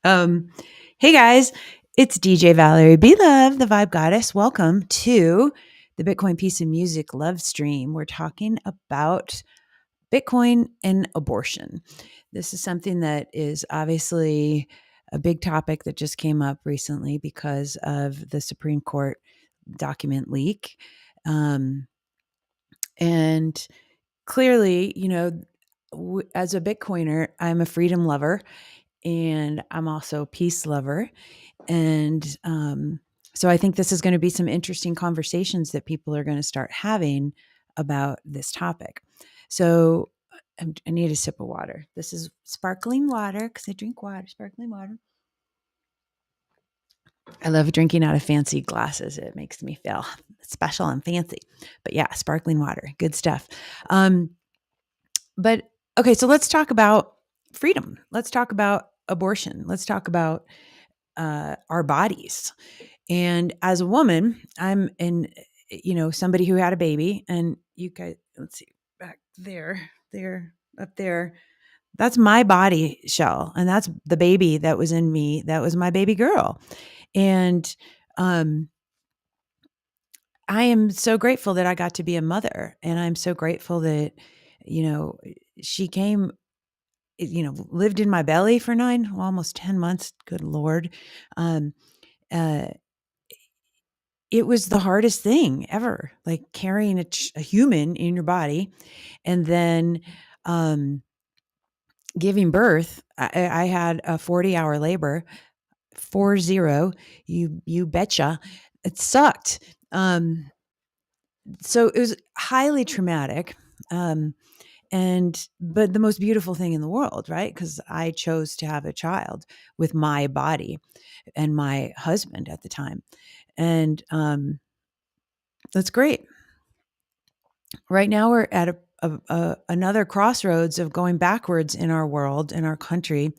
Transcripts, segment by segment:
um, hey guys, it's DJ Valerie B Love, the Vibe Goddess. Welcome to the Bitcoin Piece of Music Love Stream. We're talking about Bitcoin and abortion. This is something that is obviously a big topic that just came up recently because of the Supreme Court document leak. And clearly, as a Bitcoiner, I'm a freedom lover and I'm also a peace lover. And so I think this is going to be some interesting conversations that people are going to start having about this topic. So I need a sip of water. This is sparkling water because I drink water, sparkling water. I love drinking out of fancy glasses. It makes me feel special and fancy. But yeah, sparkling water, good stuff. But okay, so let's talk about freedom. Let's talk about abortion. Let's talk about our bodies. And as a woman, I'm somebody who had a baby, and you guys, let's see, back there, up there. That's my body shell, and that's the baby that was in me. That was my baby girl. And I am so grateful that I got to be a mother, and I'm so grateful that, she came, lived in my belly for almost 10 months. Good Lord. Uh, it was the hardest thing ever, like carrying a human in your body and then giving birth. I had a 40-hour labor, 40, you betcha. It sucked. So it was highly traumatic. But the most beautiful thing in the world, right? Because I chose to have a child with my body and my husband at the time. And that's great. Right now we're at another crossroads of going backwards in our world, in our country.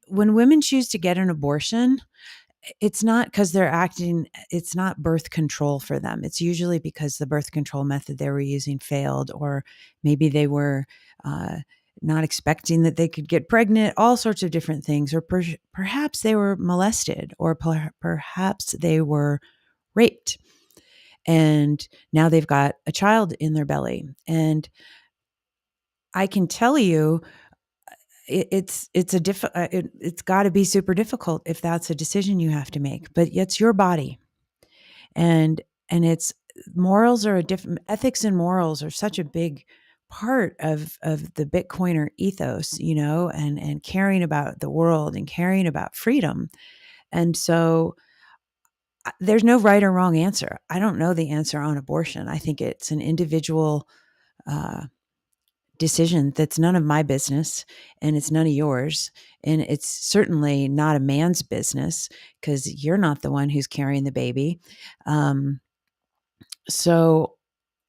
When women choose to get an abortion, it's not because it's not birth control for them. It's usually because the birth control method they were using failed, or maybe they were not expecting that they could get pregnant, all sorts of different things. Or perhaps they were molested, or perhaps they were raped. And now they've got a child in their belly. And I can tell you, it's got to be super difficult if that's a decision you have to make, but it's your body. And it's morals are ethics and morals are such a big part of the Bitcoiner ethos, and caring about the world and caring about freedom. And so there's no right or wrong answer. I don't know the answer on abortion. I think it's an individual decision that's none of my business, and it's none of yours. And it's certainly not a man's business because you're not the one who's carrying the baby. So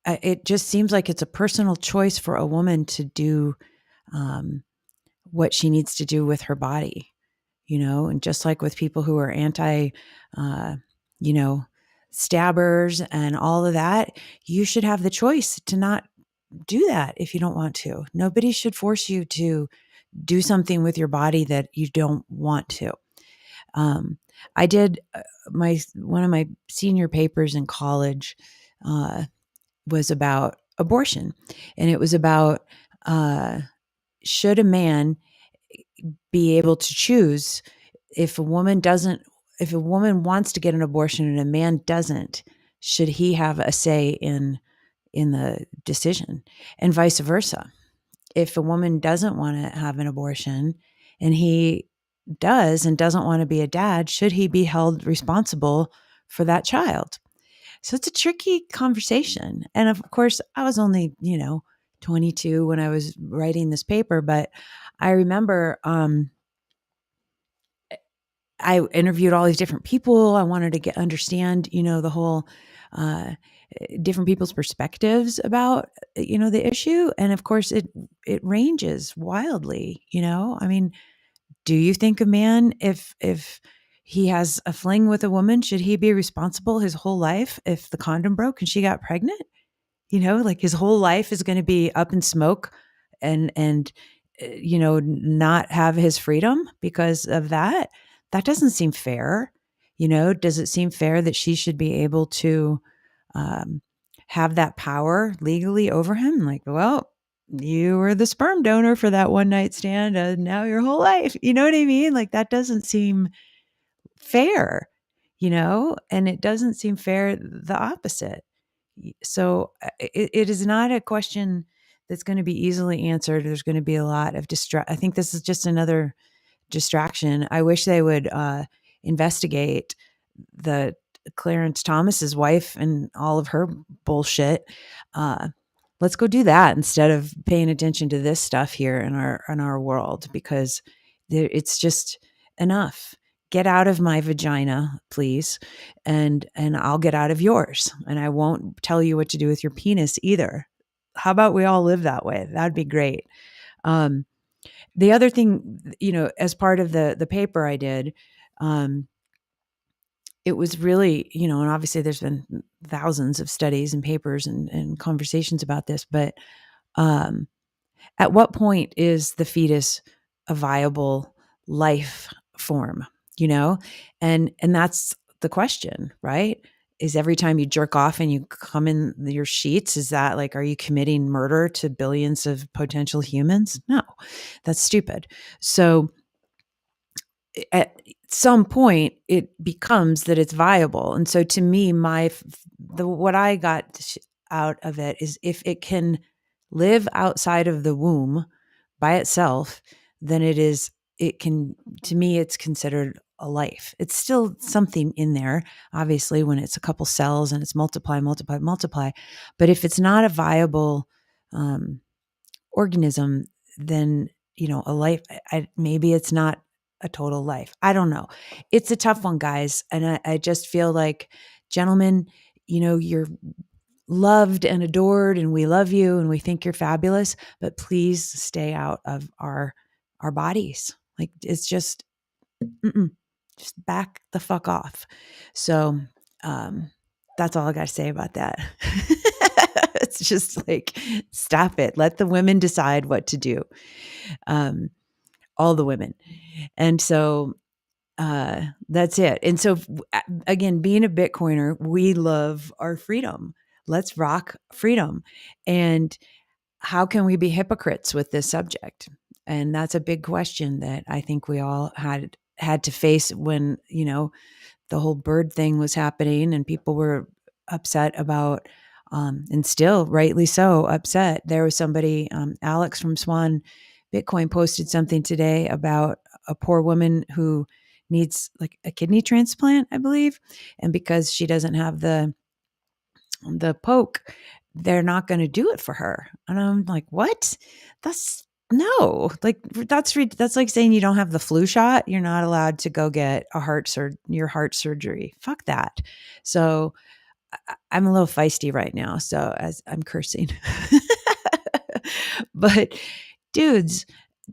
it just seems like it's a personal choice for a woman to do what she needs to do with her body, and just like with people who are anti, stabbers and all of that, you should have the choice to not do that if you don't want to. Nobody should force you to do something with your body that you don't want to. I did one of my senior papers in college was about abortion, and it was about should a man be able to choose if a woman wants to get an abortion and a man doesn't, should he have a say in the decision, and vice versa. If a woman doesn't want to have an abortion and he does and doesn't want to be a dad, should he be held responsible for that child? So it's a tricky conversation. And of course, I was only, 22 when I was writing this paper, but I remember I interviewed all these different people. I wanted to understand, the whole different people's perspectives about, the issue. And of course, it ranges wildly. I mean, do you think a man, if he has a fling with a woman, should he be responsible his whole life if the condom broke and she got pregnant? Like his whole life is going to be up in smoke and not have his freedom because of that. That doesn't seem fair. Does it seem fair that she should be able to um, have that power legally over him? Like, well, you were the sperm donor for that one night stand, and now your whole life. You know what I mean? Like, that doesn't seem fair, and it doesn't seem fair the opposite. So it is not a question that's going to be easily answered. There's going to be a lot of I think this is just another distraction. I wish they would investigate the Clarence Thomas's wife and all of her bullshit. Uh, let's go do that instead of paying attention to this stuff here in our world, because it's just enough. Get out of my vagina, please, and I'll get out of yours, and I won't tell you what to do with your penis either. How about we all live that way? That'd be great. Um, the other thing, as part of the paper I did, um, it was really, and obviously there's been thousands of studies and papers and conversations about this, but um, at what point is the fetus a viable life form? And that's the question, right? Is every time you jerk off and you come in your sheets, is that like, are you committing murder to billions of potential humans? No, that's stupid. So at some point it becomes that it's viable. And so to me, what I got out of it is, if it can live outside of the womb by itself, then it can, to me, it's considered a life. It's still something in there, obviously, when it's a couple cells and it's multiply, multiply, multiply. But if it's not a viable organism, then, a life, maybe it's not a total life. I don't know. It's a tough one, guys. And I just feel like, gentlemen, you're loved and adored, and we love you and we think you're fabulous, but please stay out of our bodies. Like, it's just, just back the fuck off. So, that's all I got to say about that. It's just like, stop it. Let the women decide what to do. All the women. And so, that's it. And so, again, being a Bitcoiner, we love our freedom. Let's rock freedom. And how can we be hypocrites with this subject? And that's a big question that I think we all had to face when, the whole bird thing was happening and people were upset about, and still rightly so upset. There was somebody, Alex from Swan Bitcoin, posted something today about a poor woman who needs like a kidney transplant, I believe. And because she doesn't have the poke, they're not going to do it for her. And I'm like, what? That's no, like, that's like saying you don't have the flu shot, you're not allowed to go get your heart surgery. Fuck that. So I'm a little feisty right now, so as I'm cursing. But dudes,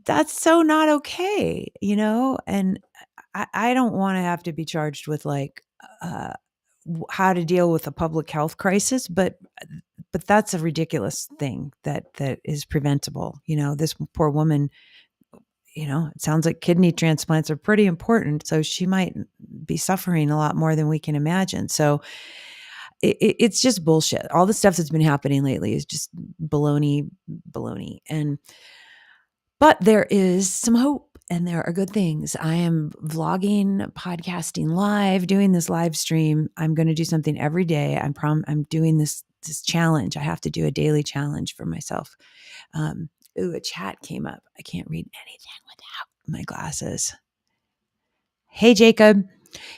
that's so not okay, and I don't want to have to be charged with like how to deal with a public health crisis, but that's a ridiculous thing that is preventable. This poor woman, it sounds like kidney transplants are pretty important, so she might be suffering a lot more than we can imagine. So it's just bullshit. All the stuff that's been happening lately is just baloney. But there is some hope and there are good things. I am vlogging, podcasting live, doing this live stream. I'm going to do something every day. I'm doing this challenge. I have to do a daily challenge for myself. A chat came up. I can't read anything without my glasses. Hey, Jacob.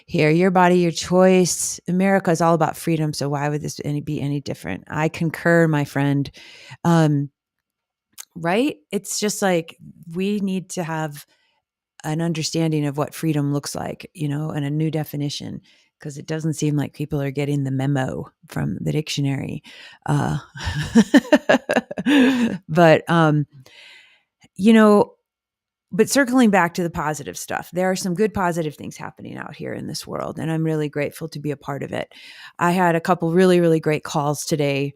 Here, your body, your choice. America is all about freedom. So why would this be any different? I concur, my friend. Right? It's just like, we need to have an understanding of what freedom looks like, and a new definition, because it doesn't seem like people are getting the memo from the dictionary. But, but circling back to the positive stuff, there are some good positive things happening out here in this world, and I'm really grateful to be a part of it. I had a couple really, really great calls today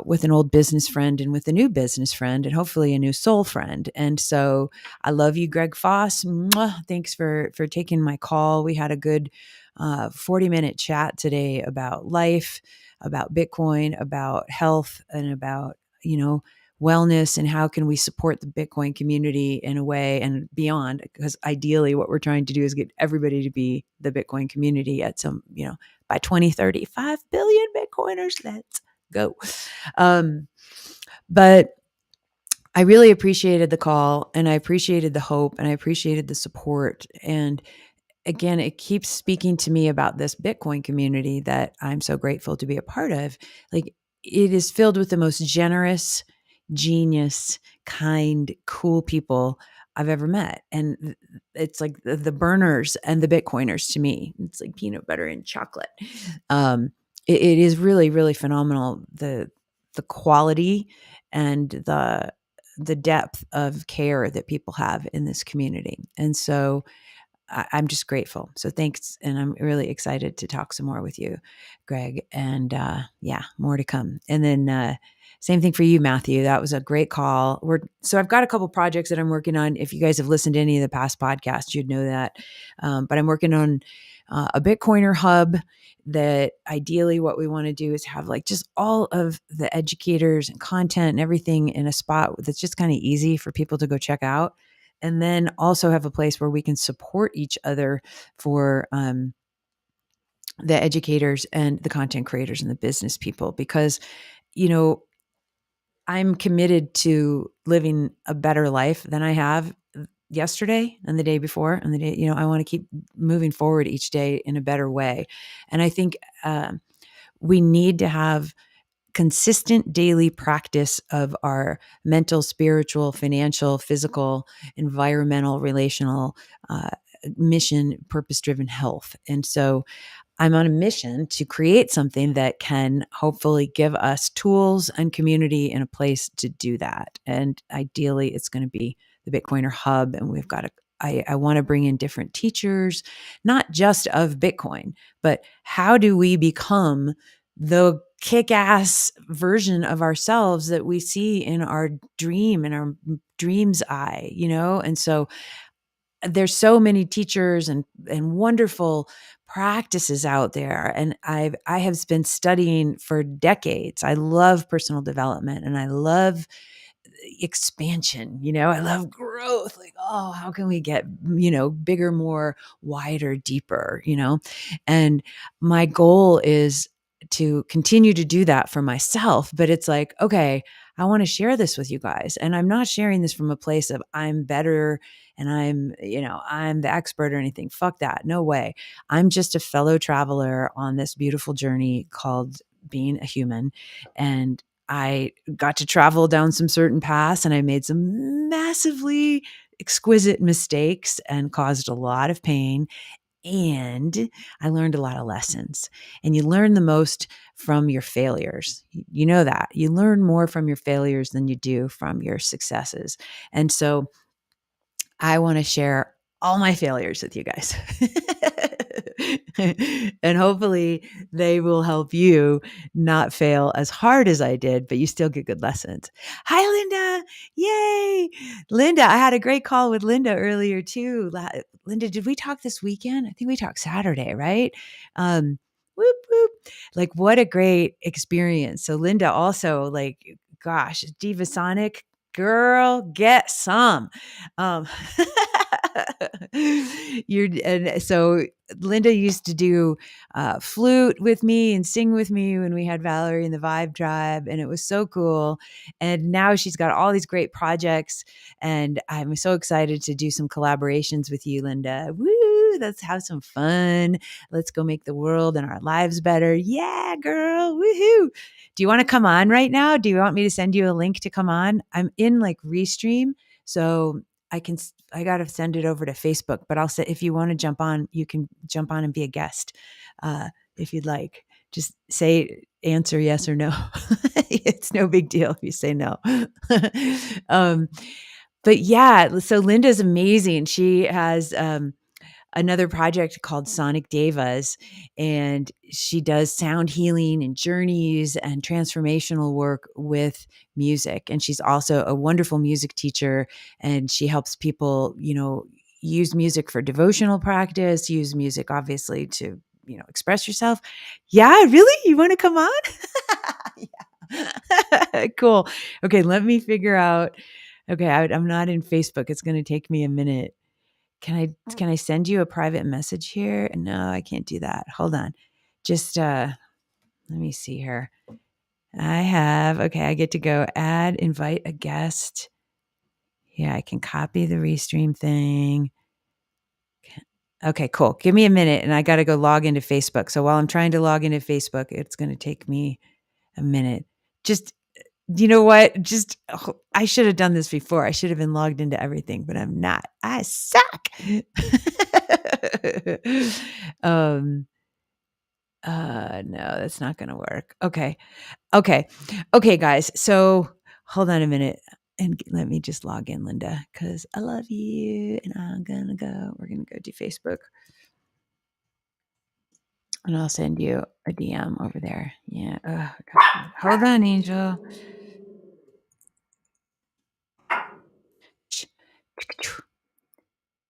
with an old business friend and with a new business friend, and hopefully a new soul friend. And so, I love you, Greg Foss. Mwah. Thanks for taking my call. We had a good 40-minute chat today about life, about Bitcoin, about health, and about wellness, and how can we support the Bitcoin community in a way and beyond, because ideally what we're trying to do is get everybody to be the Bitcoin community at some, by 2030, 5 billion Bitcoiners. Let's go. But I really appreciated the call, and I appreciated the hope, and I appreciated the support. And again, it keeps speaking to me about this Bitcoin community that I'm so grateful to be a part of. Like, it is filled with the most generous, genius, kind, cool people I've ever met. And it's like the burners and the Bitcoiners to me. It's like peanut butter and chocolate. It is really, really phenomenal. The quality and the depth of care that people have in this community. And so I'm just grateful. So thanks. And I'm really excited to talk some more with you, Greg. And yeah, more to come. And then same thing for you, Matthew. That was a great call. So I've got a couple projects that I'm working on. If you guys have listened to any of the past podcasts, you'd know that. But I'm working on a Bitcoiner hub that ideally what we want to do is have like just all of the educators and content and everything in a spot that's just kind of easy for people to go check out. And then also have a place where we can support each other for the educators and the content creators and the business people, because, I'm committed to living a better life than I have yesterday and the day before and the day, I want to keep moving forward each day in a better way. And I think we need to have consistent daily practice of our mental, spiritual, financial, physical, environmental, relational, mission, purpose-driven health. And so I'm on a mission to create something that can hopefully give us tools and community and a place to do that. And ideally, it's going to be the Bitcoiner Hub. And we've got I want to bring in different teachers, not just of Bitcoin, but how do we become the kick-ass version of ourselves that we see in our dream, in our dream's eye, And so there's so many teachers and wonderful practices out there. And I have been studying for decades. I love personal development and I love expansion. I love growth. Like, oh, how can we get, bigger, more, wider, deeper, And my goal is to continue to do that for myself. But it's like, okay, I want to share this with you guys. And I'm not sharing this from a place of I'm better and I'm the expert or anything. Fuck that. No way. I'm just a fellow traveler on this beautiful journey called being a human. And I got to travel down some certain paths and I made some massively exquisite mistakes and caused a lot of pain. And I learned a lot of lessons. And you learn the most from your failures. You know that. You learn more from your failures than you do from your successes. And so I want to share all my failures with you guys. And hopefully they will help you not fail as hard as I did, but you still get good lessons. Hi, Linda. Yay. Linda, I had a great call with Linda earlier too. Linda, did we talk this weekend? I think we talked Saturday, right? Whoop, whoop. Like, what a great experience. So Linda also, like, gosh, Diva Sonic, girl, get some. Um, and so Linda used to do flute with me and sing with me when we had Valerie and the Vibe Tribe, and it was so cool. And now she's got all these great projects, and I'm so excited to do some collaborations with you, Linda. Woo! Let's have some fun. Let's go make the world and our lives better. Yeah, girl. Woohoo! Do you want to come on right now? Do you want me to send you a link to come on? I'm in like Restream, so I got to send it over to Facebook, but I'll say, if you want to jump on, you can jump on and be a guest. If you'd like, just answer yes or no. It's no big deal if you say no. But yeah, so Linda's amazing. She has another project called Sonic Devas, and she does sound healing and journeys and transformational work with music. And she's also a wonderful music teacher, and she helps people, use music for devotional practice, use music obviously to, express yourself. Yeah, really? You want to come on? Yeah. Cool. Okay, let me figure out. Okay, I'm not in Facebook. It's going to take me a minute. Can I send you a private message here? No, I can't do that. Hold on. Just let me see here. I get to go add, invite a guest. Yeah, I can copy the restream thing. Okay, cool. Give me a minute and I got to go log into Facebook. So while I'm trying to log into Facebook, it's going to take me a minute. Just, you know what? I should have done this before. I should have been logged into everything, but I'm not. I suck. um, no, that's not going to work. Okay. Okay. Okay, guys. So hold on a minute and let me just log in, Linda, because I love you. And we're going to go to Facebook and I'll send you a DM over there. Yeah. Hold on, Angel.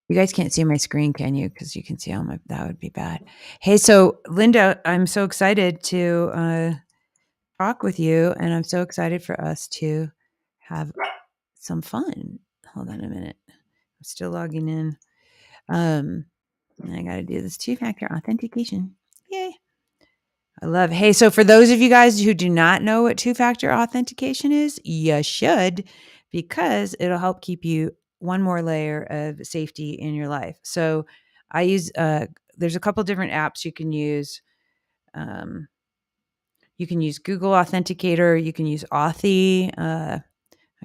You guys can't see my screen, can you? Because you can see that would be bad. Hey, so Linda, I'm so excited to talk with you, and I'm so excited for us to have some fun. Hold on a minute. I'm still logging in. I got to do this two-factor authentication. Yay. I love it. Hey, so for those of you guys who do not know what two-factor authentication is, you should, because it'll help keep you one more layer of safety in your life. So I use there's a couple different apps you can use. You can use Google Authenticator, you can use Authy. I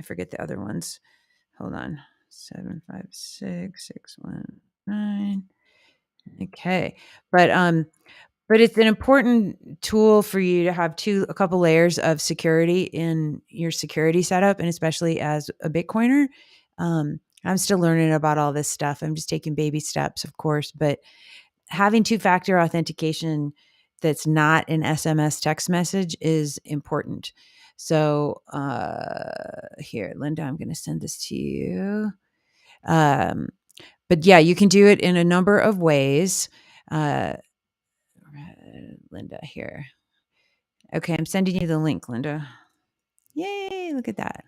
forget the other ones. Hold on. 756 619. Okay. But it's an important tool for you to have a couple layers of security in your security setup, and especially as a Bitcoiner. I'm still learning about all this stuff. I'm just taking baby steps, of course, but having two-factor authentication that's not an SMS text message is important. So here, Linda, I'm going to send this to you. But yeah, you can do it in a number of ways. Linda, here. Okay, I'm sending you the link, Linda. Yay, look at that.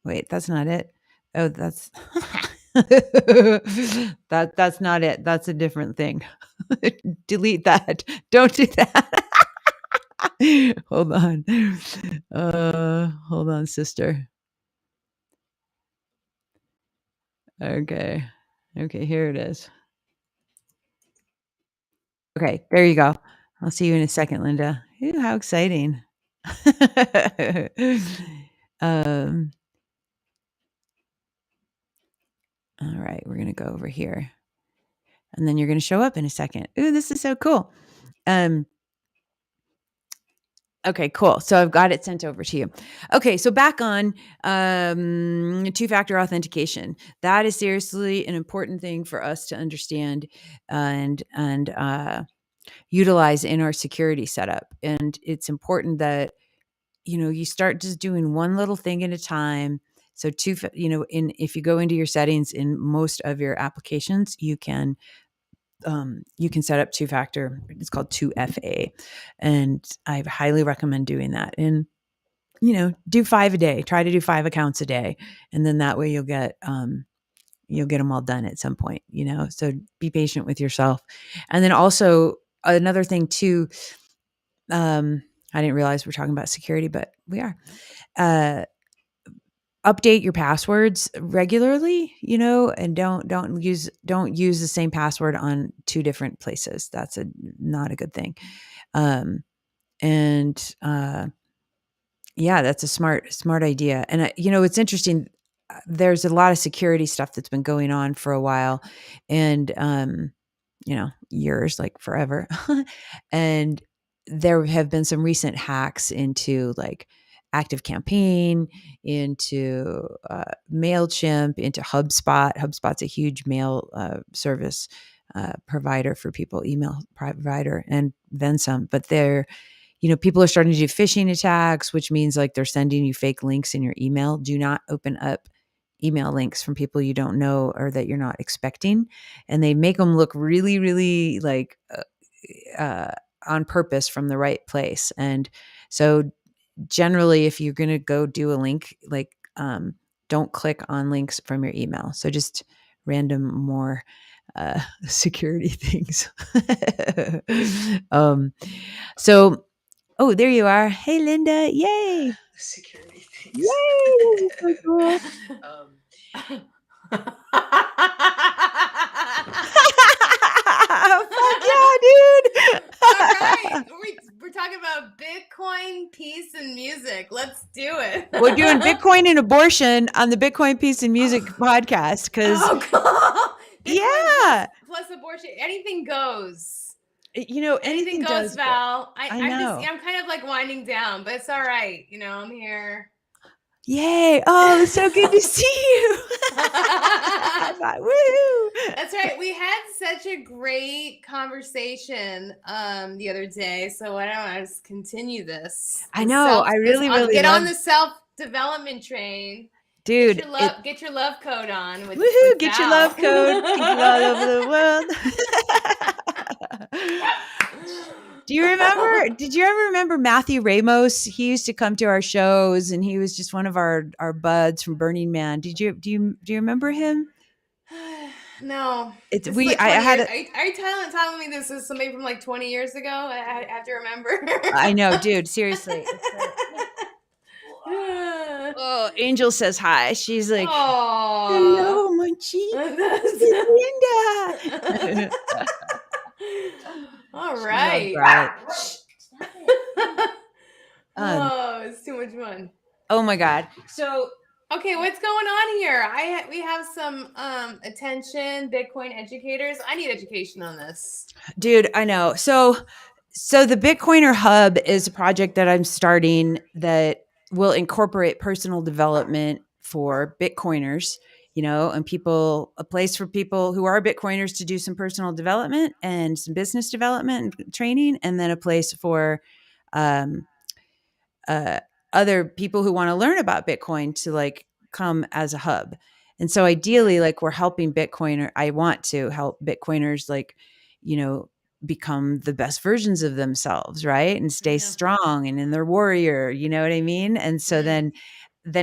Wait, that's not it. Oh, that's that's not it. That's a different thing. Delete that. Don't do that. Hold on. Hold on, sister. Okay. Okay, here it is. Okay, there you go. I'll see you in a second, Linda. Ooh, how exciting. um, all right, we're going to go over here. And then you're going to show up in a second. Ooh, this is so cool. Okay, cool. So I've got it sent over to you. Okay, so back on two-factor authentication. That is seriously an important thing for us to understand and utilize in our security setup. And it's important that you start just doing one little thing at a time. So if you go into your settings in most of your applications, you can set up two-factor. It's called 2FA, and I highly recommend doing that. And do 5 a day. Try to do 5 accounts a day, and then that way you'll get them all done at some point. So be patient with yourself. And then also another thing too. I didn't realize we're talking about security, but we are. Update your passwords regularly, and don't use the same password on 2 different places. That's not a good thing. And yeah, that's a smart idea. And it's interesting. There's a lot of security stuff that's been going on for a while, and years, like forever. And there have been some recent hacks into like ActiveCampaign, into MailChimp, into HubSpot. HubSpot's a huge mail service provider for people, email provider, and then some. But people are starting to do phishing attacks, which means like they're sending you fake links in your email. Do not open up email links from people you don't know or that you're not expecting. And they make them look really, really like on purpose from the right place. And so generally, if you're going to go do a link, like don't click on links from your email. So just random more security things. So, oh, there you are. Hey, Linda. Yay. Security things. Yay. This is so cool. Fuck yeah, dude. All right. We're talking about Bitcoin, peace, and music. Let's do it. We're doing Bitcoin and abortion on the Bitcoin, Peace, and Music podcast because, Bitcoin plus abortion, anything goes. Anything goes, does. Val. I know. I'm kind of like winding down, but it's all right. I'm here. Yay. Oh, it's so good to see you. Woohoo. That's right. We had such a great conversation the other day. So why don't I just continue this? I know. I really get on the self-development train. Dude. Get your love code on. Woohoo. Get your love code. People all over the world. Did you ever remember Matthew Ramos? He used to come to our shows and he was just one of our buds from Burning Man. Do you remember him? No. Are you telling me this is somebody from like 20 years ago? I have to remember. I know, dude. Seriously. Oh, Angel says hi. She's like, hello, Munchie. It's Linda. All right. It's too much fun. Oh my God. So, okay, what's going on here? We have some attention Bitcoin educators. I need education on this. Dude, I know. So the Bitcoiner Hub is a project that I'm starting that will incorporate personal development for Bitcoiners, and a place for people who are Bitcoiners to do some personal development and some business development and training, and then a place for other people who want to learn about Bitcoin to like come as a hub. And so ideally, like we're helping I want to help Bitcoiners become the best versions of themselves, right? And stay strong and in their warrior, you know what I mean? And so then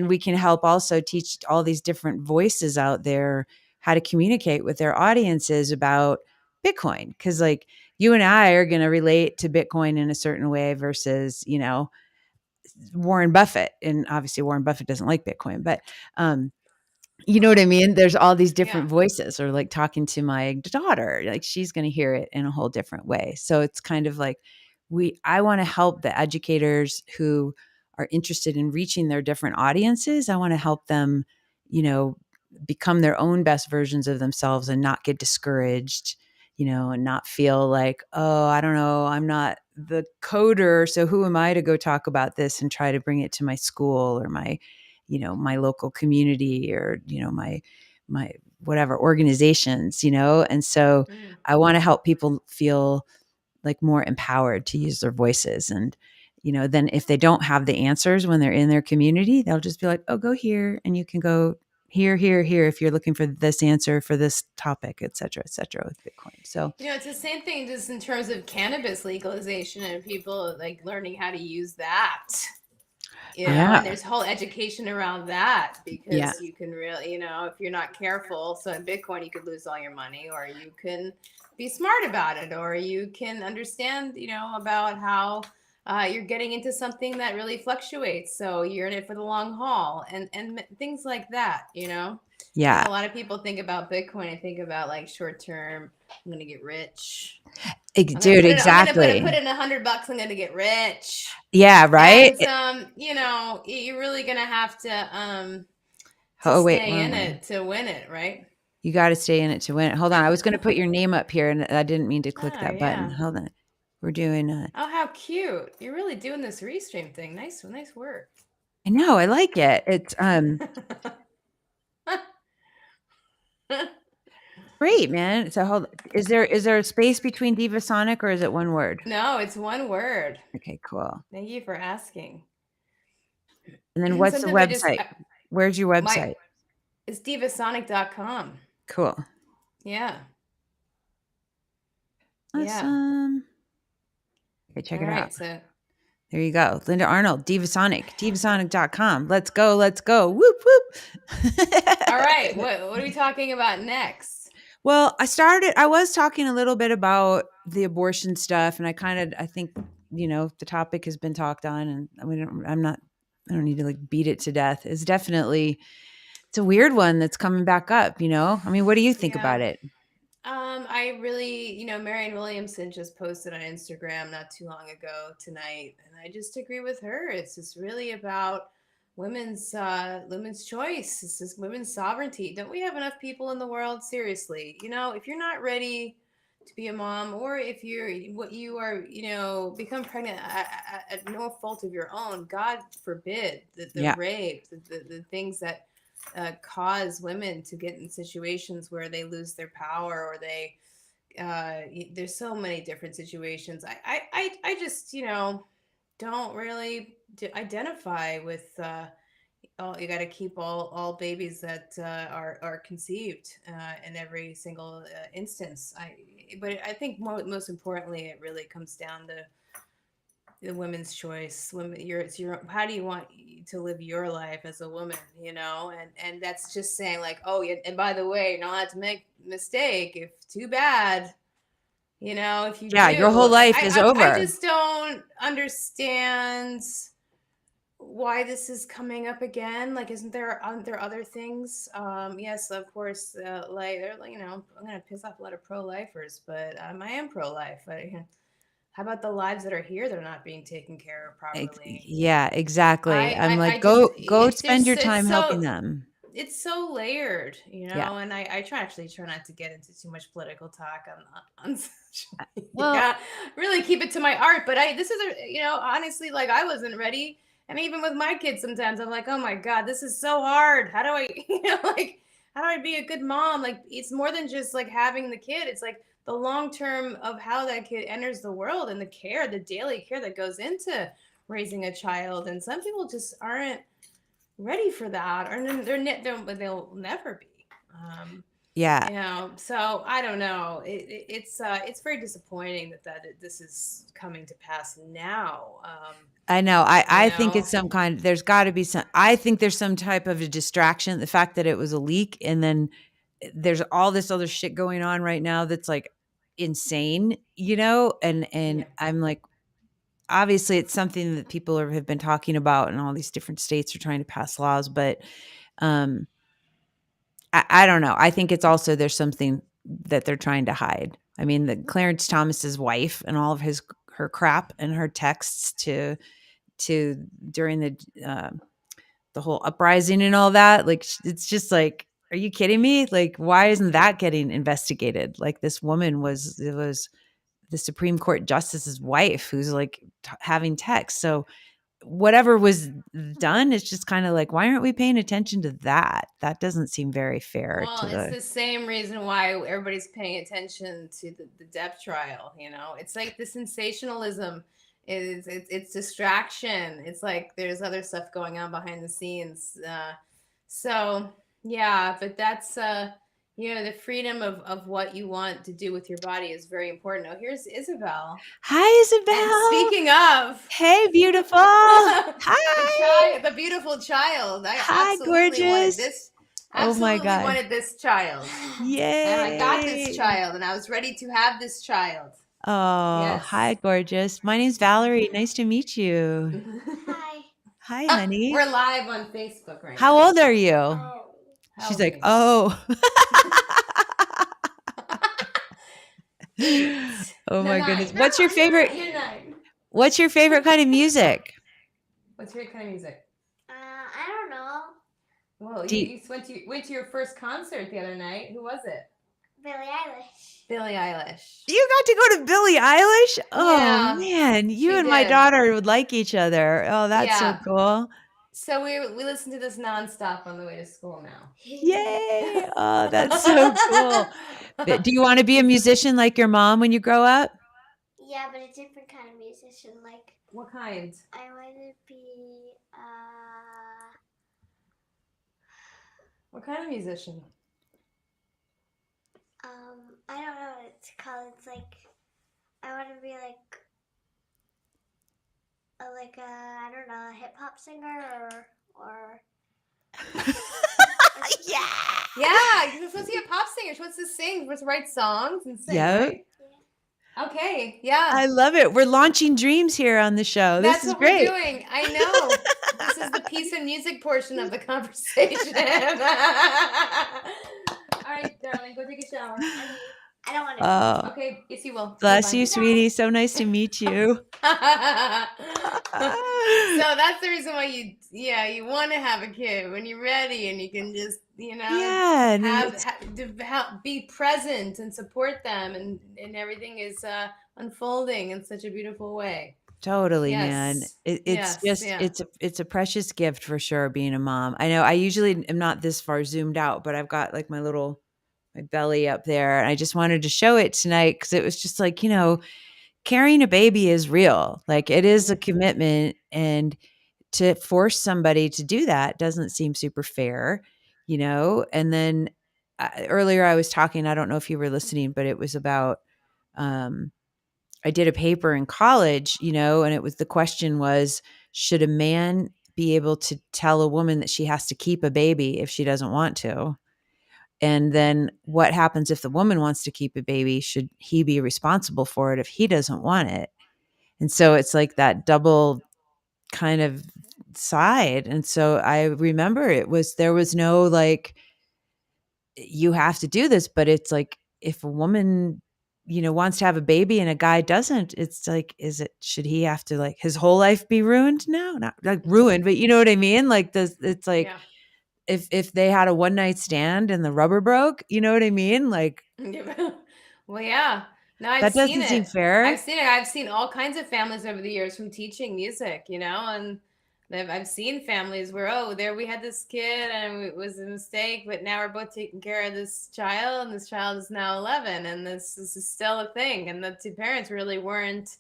we can help also teach all these different voices out there how to communicate with their audiences about Bitcoin. Because like you and I are going to relate to Bitcoin in a certain way versus, Warren Buffett. And obviously Warren Buffett doesn't like Bitcoin, but you know what I mean? There's all these different voices, or like talking to my daughter, like she's going to hear it in a whole different way. So it's kind of like I want to help the educators who are interested in reaching their different audiences. I want to help them, become their own best versions of themselves and not get discouraged, and not feel like, oh, I don't know, I'm not the coder. So who am I to go talk about this and try to bring it to my school or my local community or, my whatever organizations, And so I want to help people feel like more empowered to use their voices. And, then if they don't have the answers when they're in their community, they'll just be like, oh, go here and you can go here, if you're looking for this answer for this topic, et cetera, with Bitcoin. So, it's the same thing just in terms of cannabis legalization and people like learning how to use that. And there's whole education around that because you can really, if you're not careful, so in Bitcoin, you could lose all your money, or you can be smart about it, or you can understand, about how you're getting into something that really fluctuates. So you're in it for the long haul and things like that, Yeah. A lot of people think about Bitcoin and think about like short term, I'm going to get rich. Dude, exactly. I'm going to put in $100. I'm going to get rich. Yeah. Right. And, you're really going to have to stay in it to win it. Right. You got to stay in it to win it. Hold on. I was going to put your name up here and I didn't mean to click that button. Hold on. We're doing oh, how cute. You're really doing this restream thing. Nice work. I know, I like it. It's, great, man. So hold is there a space between Divasonic or is it one word? No, it's one word. Okay, cool. Thank you for asking. And then what's the Sometimes website? Where's your my website? it's divasonic.com. Cool. Yeah. Yeah. Awesome. Okay, check All it out. right. So, There you go. Linda Arnold, Divasonic, divasonic.com. Let's go. Let's go. Whoop, whoop. all right. What are we talking about next? Well, I was talking a little bit about the abortion stuff, and I think, the topic has been talked on, and I don't need to like beat it to death. It's a weird one that's coming back up, I mean, what do you think Yeah. about it? I really, Marianne Williamson just posted on Instagram not too long ago tonight, and I just agree with her. It's just really about women's choice. It's just women's sovereignty. Don't we have enough people in the world? Seriously, if you're not ready to be a mom, or if you are, become pregnant at no fault of your own, God forbid, the Yeah. rape, the things that cause women to get in situations where they lose their power, or they there's so many different situations. I just don't really identify with you got to keep all babies that are conceived in every single instance. But I think most importantly, it really comes down to the women's choice. Women, it's your, how do you want to live your life as a woman, and that's just saying like, oh yeah, and by the way, you're not allowed to make a mistake. If too bad, if you Yeah, your do. whole life is I over. just don't understand why this is coming up again. Like, aren't there other things? Yes, of course, like they're like, I'm gonna piss off a lot of pro-lifers, but I am pro-life. How about the lives that are here that are not being taken care of properly? Yeah, exactly. I'm I like, just go it's spend your just time helping them. it's so layered, Yeah. and I try not to get into too much political talk on social Well, media. Really keep it to my art. But this is honestly, like, I wasn't ready. And even with my kids, sometimes I'm like, oh my God, this is so hard. How do I, like, how do I be a good mom? Like, it's more than just like having the kid. It's like the long term of how that kid enters the world, and the daily care that goes into raising a child. And some people just aren't ready for that, or they'll never be. yeah. So I don't know. It's very disappointing that this is coming to pass now. I know. You I think it's know, there's got to be I think there's some type of a distraction. The fact that it was a leak, and then there's all this other shit going on right now that's like insane, and yeah. I'm like, obviously it's something that people have been talking about, and all these different states are trying to pass laws, but um I don't know. I think it's also there's something that they're trying to hide. I mean, the Clarence Thomas's wife and all of her crap and her texts to during the whole uprising and all that. Like, it's just like, are you kidding me? Like, why isn't that getting investigated? Like, this woman it was the Supreme Court justice's wife who's like having text. So whatever was done, it's just kind of like, why aren't we paying attention to that? That doesn't seem very fair Well, to it's the the same reason why everybody's paying attention to the Depp trial. It's like the sensationalism it's distraction. It's like there's other stuff going on behind the scenes. So yeah, but that's the freedom of what you want to do with your body is very important. Oh, here's Isabel. Hi, And Isabel. speaking of Hey, beautiful. Hi. the beautiful child, I Hi, gorgeous. Oh my absolutely God. wanted this child. And I got this Yay. child, and I was ready to have this child. Oh, hi, Yes. gorgeous. My name's Valerie. Nice to meet you. Hi. Hi, honey. We're live on Facebook right How now. old are you? Oh. How She's old are like, you? oh. 8. Oh No, my 9. goodness. No, You're 9. What's your favorite kind of music? What's your kind of music? I don't know. Well, Do you went to your first concert the other night. Who was it? Billie Eilish. Billie Eilish. you got to go to Billie Eilish? Oh Yeah, man, you she and my did. daughter would like each other. Oh, that's so Yeah. cool. So we listen to this nonstop on the way to school now. Yay! Oh, that's so cool. Do you want to be a musician like your mom when you grow up? Yeah, but a different kind of musician. Like, What kind? I want to be, What kind of musician? I don't know what it's called. It's like, I want to be like a, I don't know, a hip hop singer or Yeah. Yeah, you're supposed to be a pop singer. You're supposed to sing. You're supposed to write songs and sing, Yep. right? Okay, yeah. I love it. We're launching dreams here on the show. This That's is what we're great. doing. I know. This is the piece of music portion of the conversation. All right, darling, go take a shower. I don't want to. Oh, Okay, yes, you will. Okay, bless bye. you, sweetie. So nice to meet you. So that's the reason why you want to have a kid when you're ready and you can just Yeah, and be present and support them and everything is unfolding in such a beautiful way. totally, man. Yes. It's Yes. just Yeah. it's a precious gift for sure being a mom. I know I usually am not this far zoomed out, but I've got like my belly up there, and I just wanted to show it tonight because it was just like, carrying a baby is real. Like it is a commitment, and to force somebody to do that doesn't seem super fair, And then earlier I was talking, I don't know if you were listening, but it was about I did a paper in college, and the question was, should a man be able to tell a woman that she has to keep a baby if she doesn't want to? And then what happens if the woman wants to keep a baby? Should he be responsible for it if he doesn't want it? And so it's like that double kind of side. And so I remember there was no like, you have to do this, but it's like, if a woman, wants to have a baby and a guy doesn't, it's like, should he have to like his whole life be ruined now? Not like ruined, but you know what I mean? Like this, it's like, Yeah. if they had a one night stand and the rubber broke, you know what I mean? Like, Well, yeah. No, I've that seen doesn't seem it. fair. I've seen all kinds of families over the years from teaching music, and I've seen families where, there we had this kid and it was a mistake, but now we're both taking care of this child, and this child is now 11, and this is still a thing, and the two parents really weren't,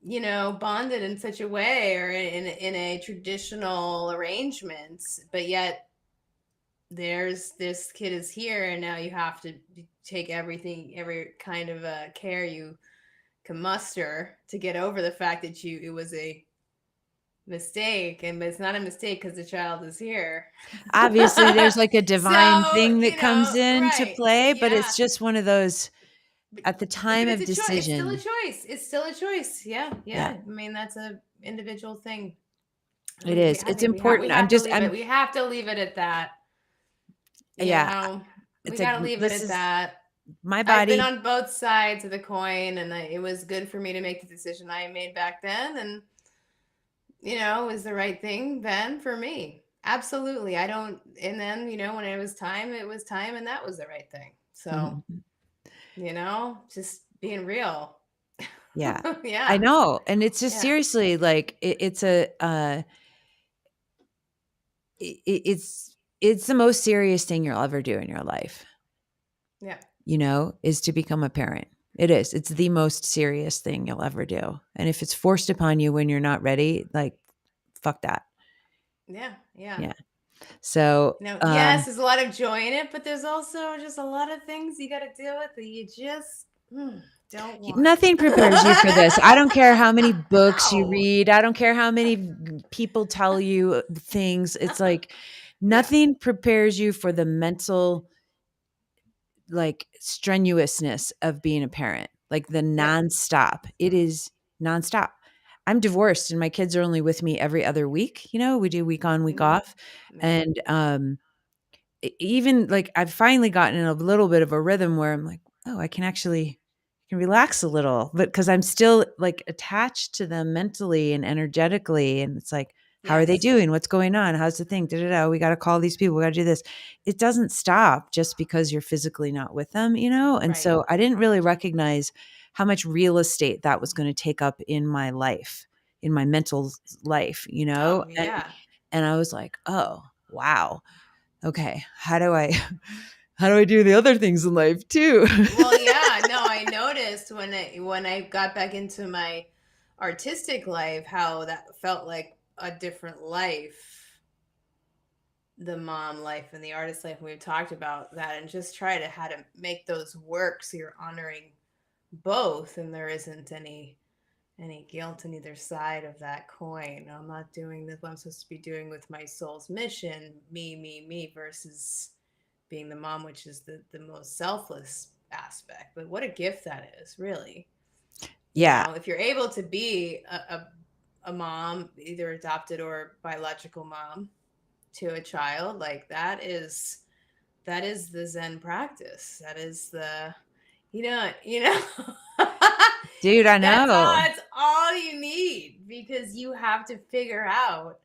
bonded in such a way or in a traditional arrangement, but yet this kid is here, and now you have to take every kind of care you can muster to get over the fact that it was a mistake, but it's not a mistake because the child is here. Obviously, there's like a divine So, thing that comes into right. play, but Yeah. it's just one of those at the time But of it's it's still a decision. choice. It's still a choice. Yeah. Yeah. I mean, that's a individual thing. It is. It's important. We have to leave it at that. Yeah. We It's like, gotta leave it at that. my I've been body. on both sides of the coin, and it was good for me to make the decision I made back then, and it was the right thing then for me. Absolutely. And then, when it was time, and that was the right thing. So, just being real. Yeah. Yeah. I know. And it's just Yeah. seriously like it's the most serious thing you'll ever do in your life. Yeah. Is to become a parent. It is. It's the most serious thing you'll ever do. And if it's forced upon you when you're not ready, like, fuck that. Yeah. Yeah. Yeah. So, yes, there's a lot of joy in it, but there's also just a lot of things you got to deal with that you just don't want. Nothing prepares you for this. I don't care how many books you read. I don't care how many people tell you things. It's like nothing prepares you for the mental, like, strenuousness of being a parent, like the nonstop. It is nonstop. I'm divorced and my kids are only with me every other week. We do week on, week off. And even like I've finally gotten in a little bit of a rhythm where I'm like, oh, I can relax a little, but because I'm still like attached to them mentally and energetically. And it's like, how are they doing? What's going on? How's the thing? We got to call these people. We got to do this. It doesn't stop just because you're physically not with them, And so I didn't really recognize how much real estate that was going to take up in my life, in my mental life, Oh, yeah. And I was like, oh, wow. Okay. How do I do the other things in life too? Well, yeah, no, I noticed when I got back into my artistic life how that felt like a different life, the mom life and the artist life. And we've talked about that and just try to how to make those work so you're honoring both and there isn't any guilt on either side of that coin. I'm not doing this what I'm supposed to be doing with my soul's mission, me, versus being the mom, which is the most selfless aspect. But what a gift that is, really. You Yeah. know, if you're able to be a mom, either adopted or biological mom to a child, like that is the Zen practice. That is the you know Dude, I know. that's all you need because you have to figure out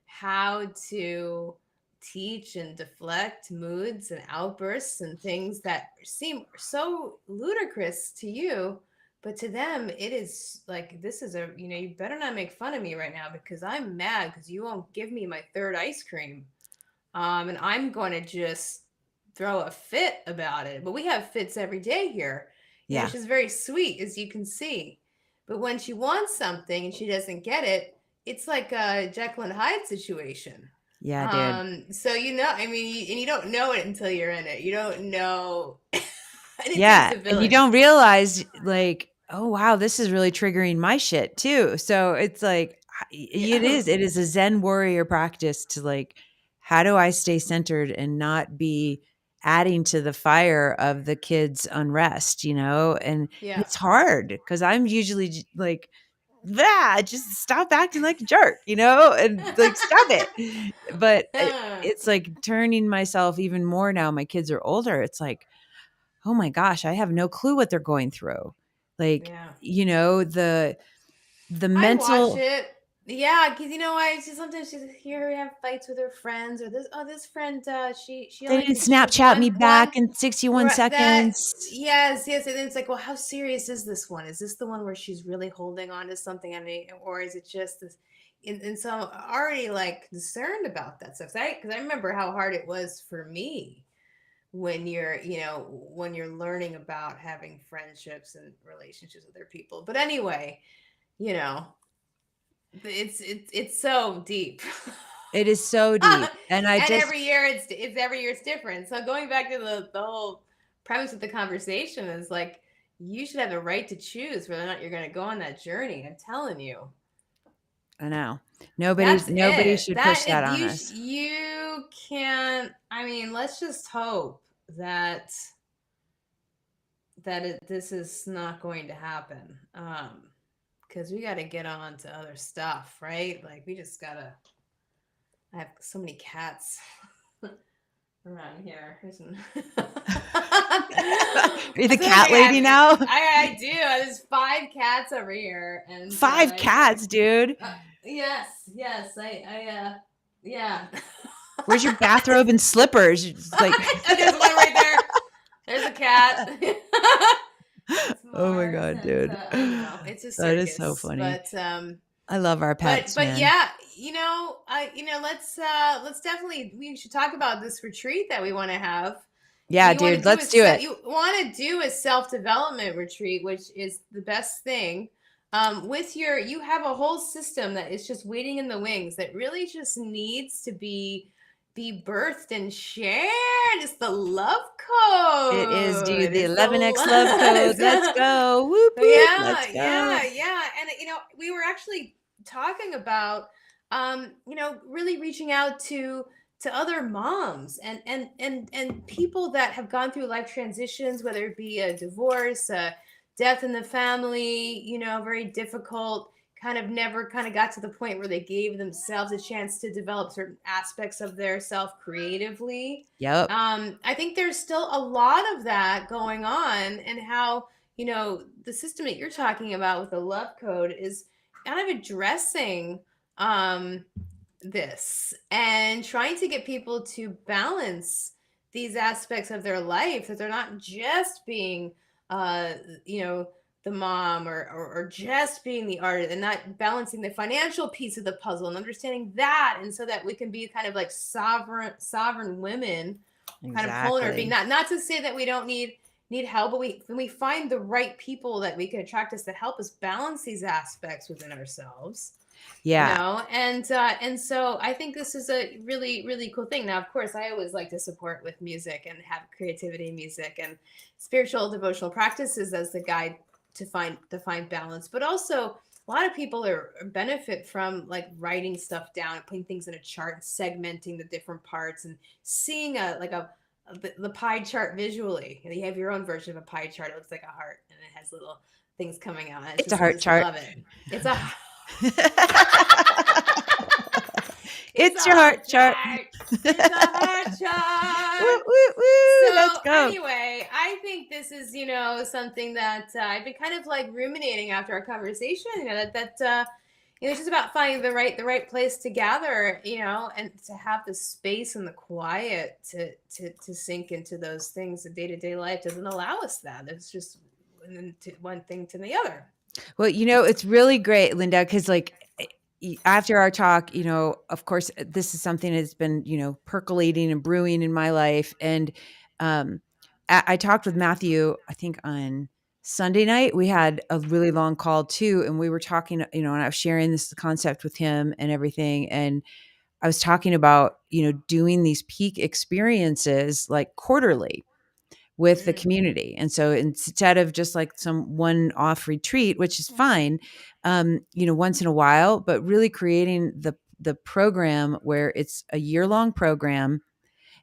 how to teach and deflect moods and outbursts and things that seem so ludicrous to you, but to them it is like, this is a, you better not make fun of me right now because I'm mad because you won't give me my third ice cream, and I'm going to just throw a fit about it. But we have fits every day here, Yeah. which is very sweet, as you can see. But when she wants something and she doesn't get it, it's like a Jekyll and Hyde situation. Yeah, dude. So I mean, and you don't know it until you're in it. You don't know. And it takes Yeah. a And you village. don't realize, like, oh, wow, this is really triggering my shit too. So it's like, Yeah. it is a Zen warrior practice to like, how do I stay centered and not be adding to the fire of the kids' unrest, And Yeah. it's hard because I'm usually like, just stop acting like a jerk, and like, stop it. But it's like turning myself even more now. My kids are older. It's like, oh my gosh, I have no clue what they're going through. Like, Yeah. the I watch mental, it. Yeah, because I just sometimes she's here we have fights with her friends or this friend she they only didn't could she has Snapchat me one back in 61 right, that seconds. yes, and then it's like, well, how serious is this one? Is this the one where she's really holding on to something or is it just this? And so I'm already like concerned about that stuff. Because I remember how hard it was for me when you're learning about having friendships and relationships with other people. But anyway, you know, it's so deep. It is so deep. And I And just, every year it's different. So going back to the whole premise of the conversation is like, you should have the right to choose whether or not you're going to go on that journey. I'm telling you. I know That's nobody it. should push that on You us. you can't. I mean, let's just hope that this is not going to happen. Because we got to get on to other stuff, right? Like we just gotta. I have so many cats around here. Are you the cat lady now? I do. There's 5 cats over here, and 5 cats, dude. yes. Yeah. Where's your bathrobe and slippers? It's like, There's one right there. There's a cat. oh my Mars, God, and dude. I know it's a That is so circus, funny. but I love our pets, but man. yeah, let's definitely we should talk about this retreat that we want to have. Yeah, dude, let's do it. You want to do a self-development retreat, which is the best thing. You have a whole system that is just waiting in the wings that really just needs to be birthed and shared. It's the love code. It is, dude, the It's 11X love code. Let's go. Whoop, whoop. Let's go. And we were actually talking about really reaching out to other moms and people that have gone through life transitions, whether it be a divorce, a death in the family, very difficult, never got to the point where they gave themselves a chance to develop certain aspects of their self creatively. Yep. I think there's still a lot of that going on, and how the system that you're talking about with the love code is kind of addressing this and trying to get people to balance these aspects of their life, that they're not just being the mom, or just being the artist, and not balancing the financial piece of the puzzle and understanding that, and so that we can be kind of like sovereign women, kind of pulling or being, Exactly. not to say that we don't need help, but when we find the right people that we can attract us to help us balance these aspects within ourselves, Yeah. and so I think this is a really, really cool thing. Now, of course, I always like to support with music and have creativity in music and spiritual devotional practices as the guide to find balance, but also a lot of people are benefit from like writing stuff down and putting things in a chart and segmenting the different parts and seeing the pie chart visually. And you have your own version of a pie chart. It looks like a heart and it has little things coming out. It's a I heart just chart. love it. It's a it's a It's your heart heart chart. chart. It's a heart Woo, chart. woo, woo. Let's So go. anyway, I think this is, something that I've been kind of like ruminating after our conversation. It's just about finding the right place to gather, and to have the space and the quiet to sink into those things. The day-to-day life doesn't allow us that. It's just one thing to the other. Well, it's really great, Linda, because like after our talk, of course, this is something that's been, percolating and brewing in my life. And um, I talked with Matthew, I think on Sunday night. We had a really long call too. And we were talking, and I was sharing this concept with him and everything. And I was talking about, doing these peak experiences like quarterly with the Mm, community. And so instead of just like some one-off retreat, which is fine, once in a while, but really creating the program where it's a year-long program,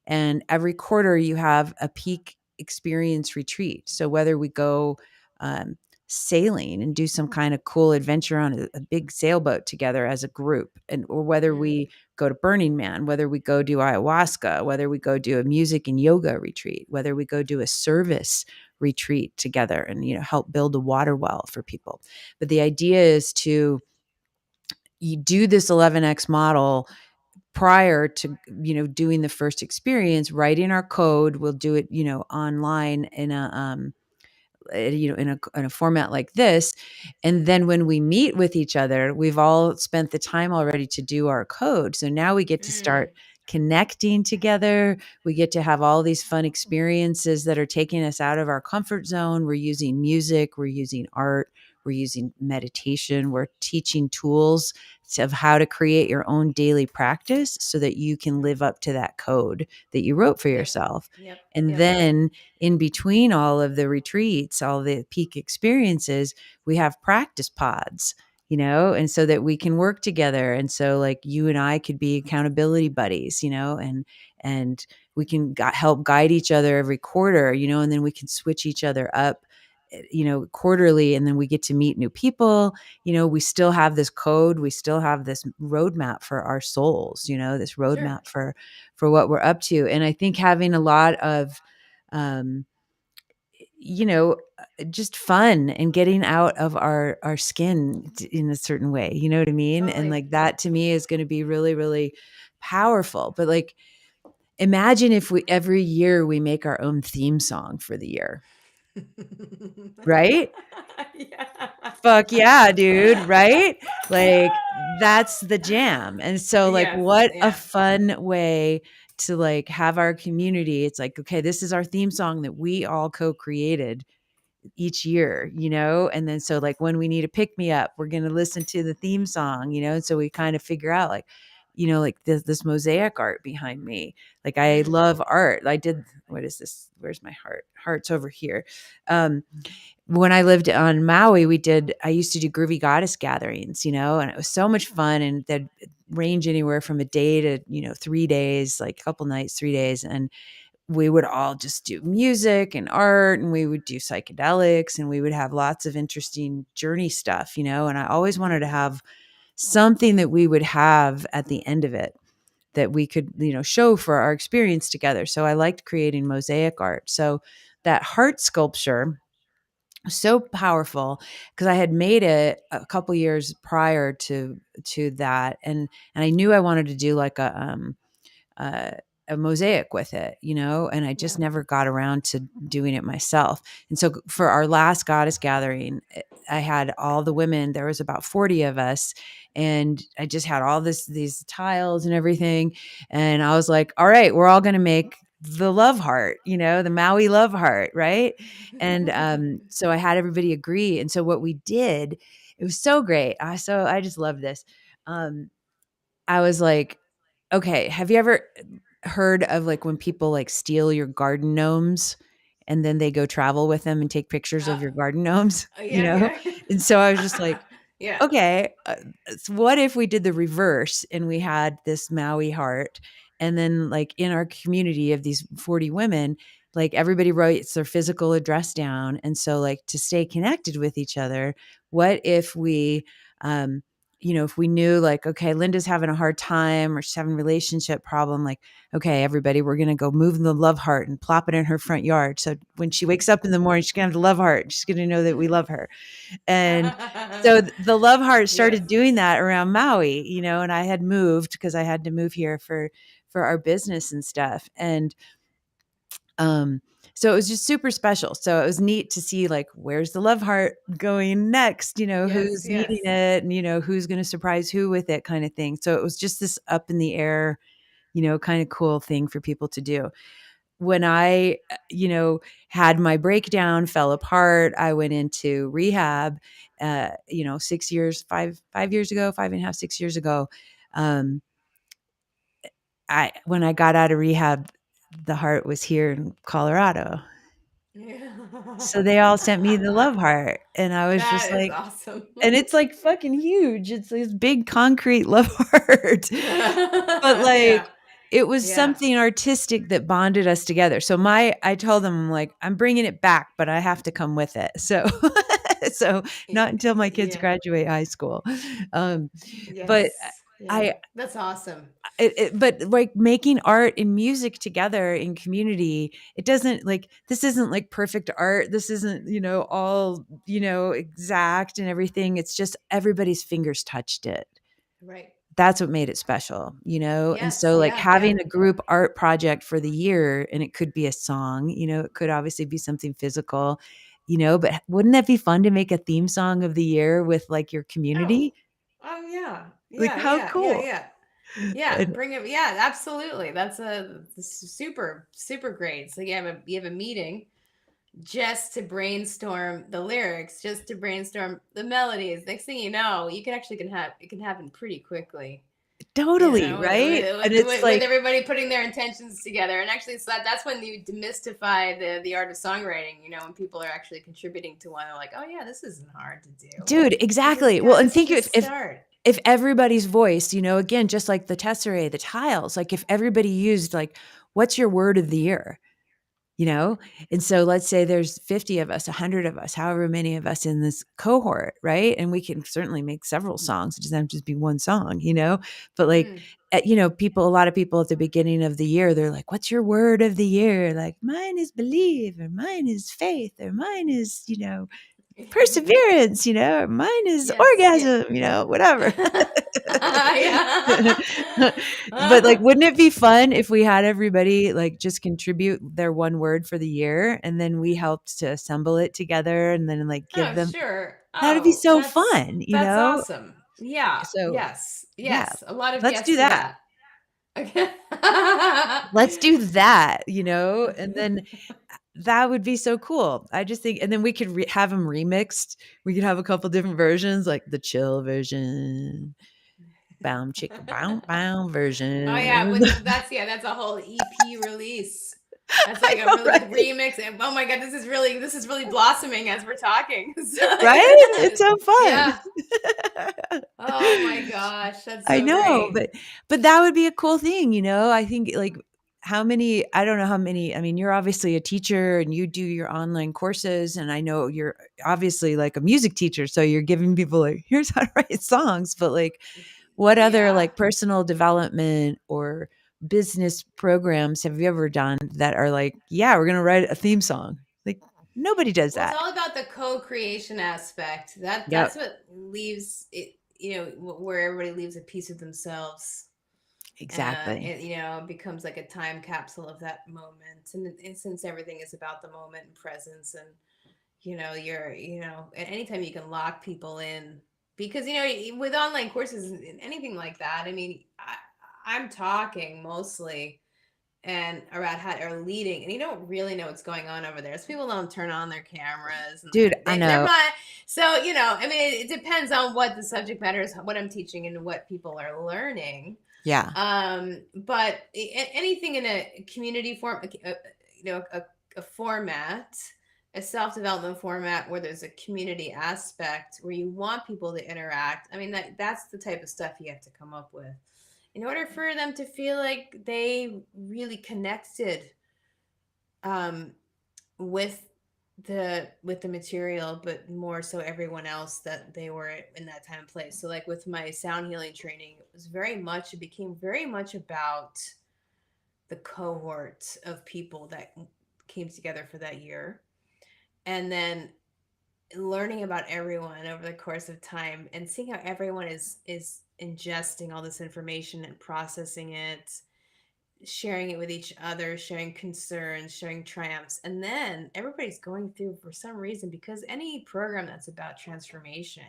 and every quarter you have a peak experience retreat. So whether we go um, sailing and do some kind of cool adventure on a big sailboat together as a group, or whether mm, we go to Burning Man, whether we go do ayahuasca, whether we go do a music and yoga retreat, whether we go do a service retreat together and help build a water well for people. But the idea is to you do this 11x model prior to doing the first experience, writing our code. We'll do it online in a format like this. And then when we meet with each other, we've all spent the time already to do our code. So now we get to mm. start connecting together. We get to have all these fun experiences that are taking us out of our comfort zone. We're using music, we're using art, we're using meditation, we're teaching tools of how to create your own daily practice so that you can live up to that code that you wrote for Yep. yourself. Yep. And Yep. then in between all of the retreats, all the peak experiences, we have practice pods, and so that we can work together. And so like you and I could be accountability buddies, and we can help guide each other every quarter, and then we can switch each other up, quarterly. And then we get to meet new people. We still have this code, we still have this roadmap for our souls, this Sure. roadmap for what we're up to. And I think having a lot of um, just fun and getting out of our skin in a certain way, you know what I mean? And Totally. like that to me is going to be really, really powerful. But like, imagine if we every year we make our own theme song for the year, right? Yeah. Fuck yeah, dude, right? Like that's the jam. And so like Yes. what a Yeah. fun way to like have our community. It's like, okay, this is our theme song that we all co-created each year, and then so like when we need a pick me up, we're going to listen to the theme song, and so we kind of figure out like like this mosaic art behind me. Like I Mm. love art. I did, what is this, where's my heart's over here. When I lived on Maui, I used to do groovy goddess gatherings, and it was so much fun, and they'd range anywhere from a day to 3 days, like a couple nights, 3 days. And we would all just do music and art, and we would do psychedelics, and we would have lots of interesting journey stuff, and I always wanted to have something that we would have at the end of it that we could, show for our experience together. So I liked creating mosaic art. So that heart sculpture was so powerful because I had made it a couple years prior to that. And I knew I wanted to do like a a mosaic with it, and I just Yeah. never got around to doing it myself. And so for our last goddess gathering, I had all the women, there was about 40 of us, and I just had all these tiles and everything. And I was like, all right, we're all going to make the love heart, the Maui love heart. Right. And so I had everybody agree. And so what we did, it was so great. I just love this. I was like, okay, have you ever heard of like when people like steal your garden gnomes and then they go travel with them and take pictures of uh, your garden gnomes, yeah, yeah. And so I was just like, Yeah. okay, so what if we did the reverse and we had this Maui heart, and then like in our community of these 40 women, like everybody writes their physical address down. And so like to stay connected with each other, what if we, um, if we knew like, okay, Linda's having a hard time or she's having a relationship problem, like, okay, everybody, we're going to go move the love heart and plop it in her front yard. So when she wakes up in the morning, she's going to have the love heart. She's going to know that we love her. And so the love heart Yes. started doing that around Maui, and I had moved because I had to move here for our business and stuff. And so it was just super special. So it was neat to see like where's the love heart going next, Yes, who's yes. needing it, and who's going to surprise who with it kind of thing. So it was just this up in the air, kind of cool thing for people to do. When I, had my breakdown, fell apart, I went into rehab, 6 years, 5 years ago, 5.5, 6 years ago. When I got out of rehab, the heart was here in Colorado. Yeah. So they all sent me the love heart. And I was That just is like, awesome. and it's like fucking huge. It's this big concrete love heart. But Yeah. like, it was Yeah. something artistic that bonded us together. So I told them, I'm like, I'm bringing it back, but I have to come with it. So, so not until my kids Yeah. graduate high school. Um, but Yes. Yeah. I, That's awesome. but like making art and music together in community, it doesn't like, this isn't like perfect art. This isn't, all, exact and everything. It's just everybody's fingers touched it. Right. That's what made it special, And Yes. so like Yeah. Yeah. having a group art project for the year, and it could be a song, it could obviously be something physical, but wouldn't that be fun to make a theme song of the year with like your Oh. community? Oh yeah. Like Yeah. how Yeah. Yeah. cool. Yeah. Yeah. And Bring it. Yeah. Absolutely. This is super super great. So you have a meeting just to brainstorm the lyrics, just to brainstorm the melodies. Next thing you know, you can actually can have it can happen pretty quickly. totally, right? And it's With like, everybody putting their intentions together, and actually, so that's when you demystify the art of songwriting. When people are actually contributing to one, they're like, "Oh yeah, this isn't hard to do. dude, exactly. Well, and This is think just if start." everybody's voice, again, just like the tesserae, the tiles, like if everybody used like, what's your word of the year? you know? And so let's say there's 50 of us, 100 of us, however many of us in this cohort, right? And we can certainly make several songs. It doesn't have to just be one song. But like, Mm. a lot of people at the beginning of the year, they're like, what's your word of the year? Like, mine is believe, or mine is faith, or mine is, perseverance, or mine is Yes. Yeah. orgasm, whatever. Yeah. But like, wouldn't it be fun if we had everybody like just contribute their one word for the year, and then we helped to assemble it together and then like give Oh, them, sure. that'd be Oh, so fun, that's awesome. Yeah. So Yes. yeah, Yes. A lot of let's do yes to that. that. Okay. Let's do that, and then that would be so cool. I just think, and then we could have them remixed. We could have a couple different versions, like the chill version, bound chicka bound bound Oh yeah, version. that's a whole EP release. That's I like a know, really good right? remix. And oh my god, this is really blossoming as we're talking. Right? It's so Yeah. fun. Oh my gosh, that's I so know, great. but that would be a cool thing, I think like I don't know how many, I mean, you're obviously a teacher and you do your online courses, and I know you're obviously like a music teacher, so you're giving people like, here's how to write songs, but like what other Yeah. like personal development or business programs have you ever done that are like, yeah, we're going to write a theme song? Like nobody does Well, it's that. all about the co-creation aspect. Yep. That's what leaves it, where everybody leaves a piece of themselves. Exactly. It, you know, becomes like a time capsule of that moment. And since everything is about the moment and presence, and you know, you're, you know, at any time you can lock people in, because you know, with online courses and anything like that, I mean, I'm talking mostly and about how are leading, and you don't really know what's going on over there. So people don't turn on their cameras, and Dude, I they're know. not. So you know, I mean, it depends on what the subject matter is, what I'm teaching, and what people are learning. Yeah. But anything in a community form, you know, a format, a self-development format where there's a community aspect where you want people to interact. I mean, that's the type of stuff you have to come up with in order for them to feel like they really connected um, with the material, but more so everyone else that they were in that time and place. So like with my sound healing training, it became very much about the cohort of people that came together for that year, and then learning about everyone over the course of time and seeing how everyone is ingesting all this information and processing it, sharing it with each other, sharing concerns, sharing triumphs. And then everybody's going through, for some reason, because any program that's about transformation,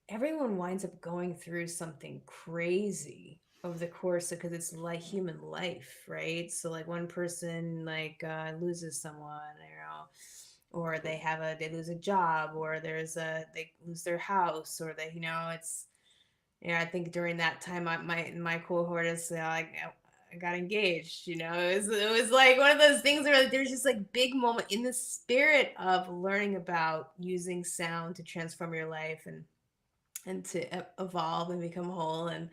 everyone winds up going through something crazy over the course of, because it's like human life, right? So like one person like loses someone, you know, or they lose a job, or they lose their house, or they, you know, it's, you know, I think during that time, my cohort is like, I got engaged. You know, it was like one of those things where there's just like big moment in the spirit of learning about using sound to transform your life and to evolve and become whole, and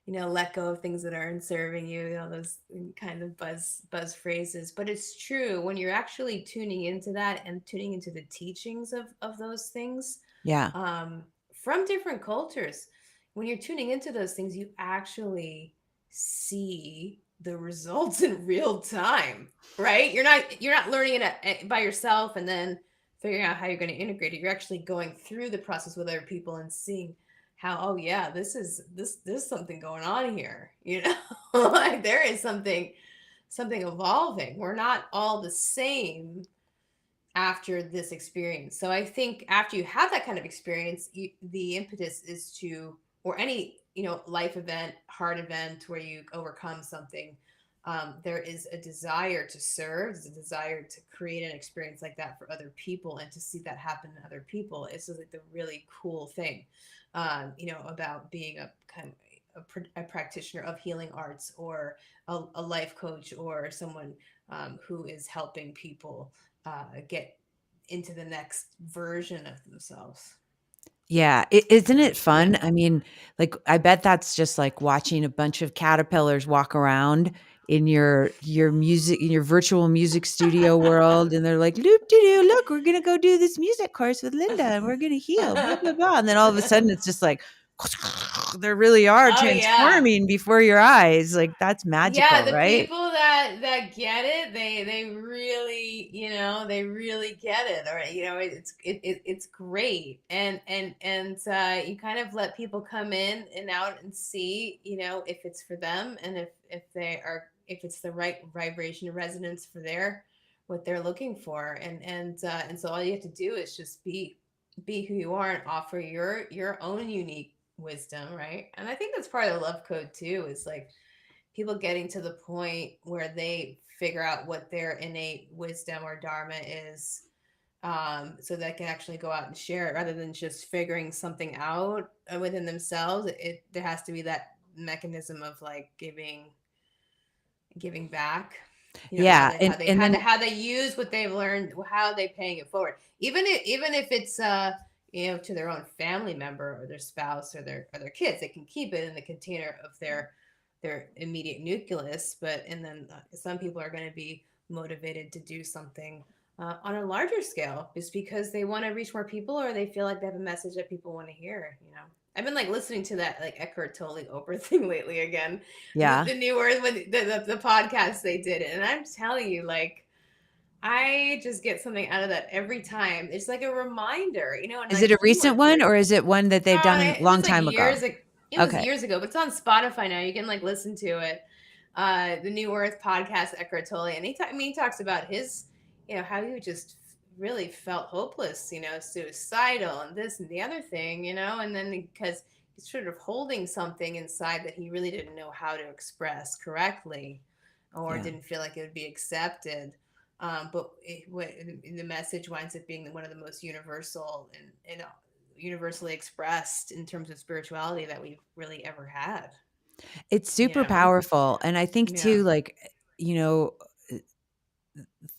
you know, let go of things that aren't serving you. You know, those kind of buzz phrases. But it's true when you're actually tuning into that and tuning into the teachings of those things, Yeah. um, from different cultures. When you're tuning into those things, you actually see the results in real time, right? You're not learning it by yourself and then figuring out how you're going to integrate it. You're actually going through the process with other people and seeing how, oh yeah, there's something going on here, you know. Like there is something evolving. We're not all the same after this experience. So I think after you have that kind of experience, the impetus is to, or any, you know, life event, hard event where you overcome something, there is a desire to serve, there's a desire to create an experience like that for other people and to see that happen in other people. It's just like the really cool thing, you know, about being a kind of a practitioner of healing arts, or a life coach, or someone who is helping people get into the next version of themselves. Yeah, isn't it fun? I mean, like, I bet that's just like watching a bunch of caterpillars walk around in your music in your virtual music studio world, and they're like, "Loop de doo, look, we're gonna go do this music course with Linda, and we're gonna heal, blah blah blah." And then all of a sudden, it's just like they really are Oh yeah. transforming before your eyes. Like that's Yeah, magical, the right? people that get it, they really, you know, they really get it. Or you know, it's great. And you kind of let people come in and out and see, you know, if it's for them, and if it's the right vibration resonance for their what they're looking for. And so all you have to do is just be who you are and offer your own unique wisdom, right? And I think that's part of the love code too, is like people getting to the point where they figure out what their innate wisdom or dharma is, so they can actually go out and share it rather than just figuring something out within themselves. There has to be that mechanism of like giving back, you know, Yeah, and then how they use what they've learned, how they paying it forward, even if it's you know, to their own family member or their spouse or their kids. They can keep it in the container of their immediate nucleus, but and then some people are going to be motivated to do something on a larger scale just because they want to reach more people, or they feel like they have a message that people want to hear, you know. I've been like listening to that like Eckhart Tolle Oprah thing lately again, yeah. the newer when the podcast they did it, and I'm telling you, like, I just get something out of that every time. It's like a reminder, you know, and Is it like a you recent went one through. or is it one that they've done a This long like time ago? years ago. It was Okay. years ago, but it's on Spotify now. You can like listen to it. The New Earth podcast, Eckhart Tolle, and he talks about his, how he just really felt hopeless, suicidal and this and the other thing, and then because he's sort of holding something inside that he really didn't know how to express correctly, or Yeah. didn't feel like it would be accepted. But the message winds up being one of the most universal and universally expressed in terms of spirituality that we've really ever had. It's You super know? powerful. And I think Yeah. too, like, you know,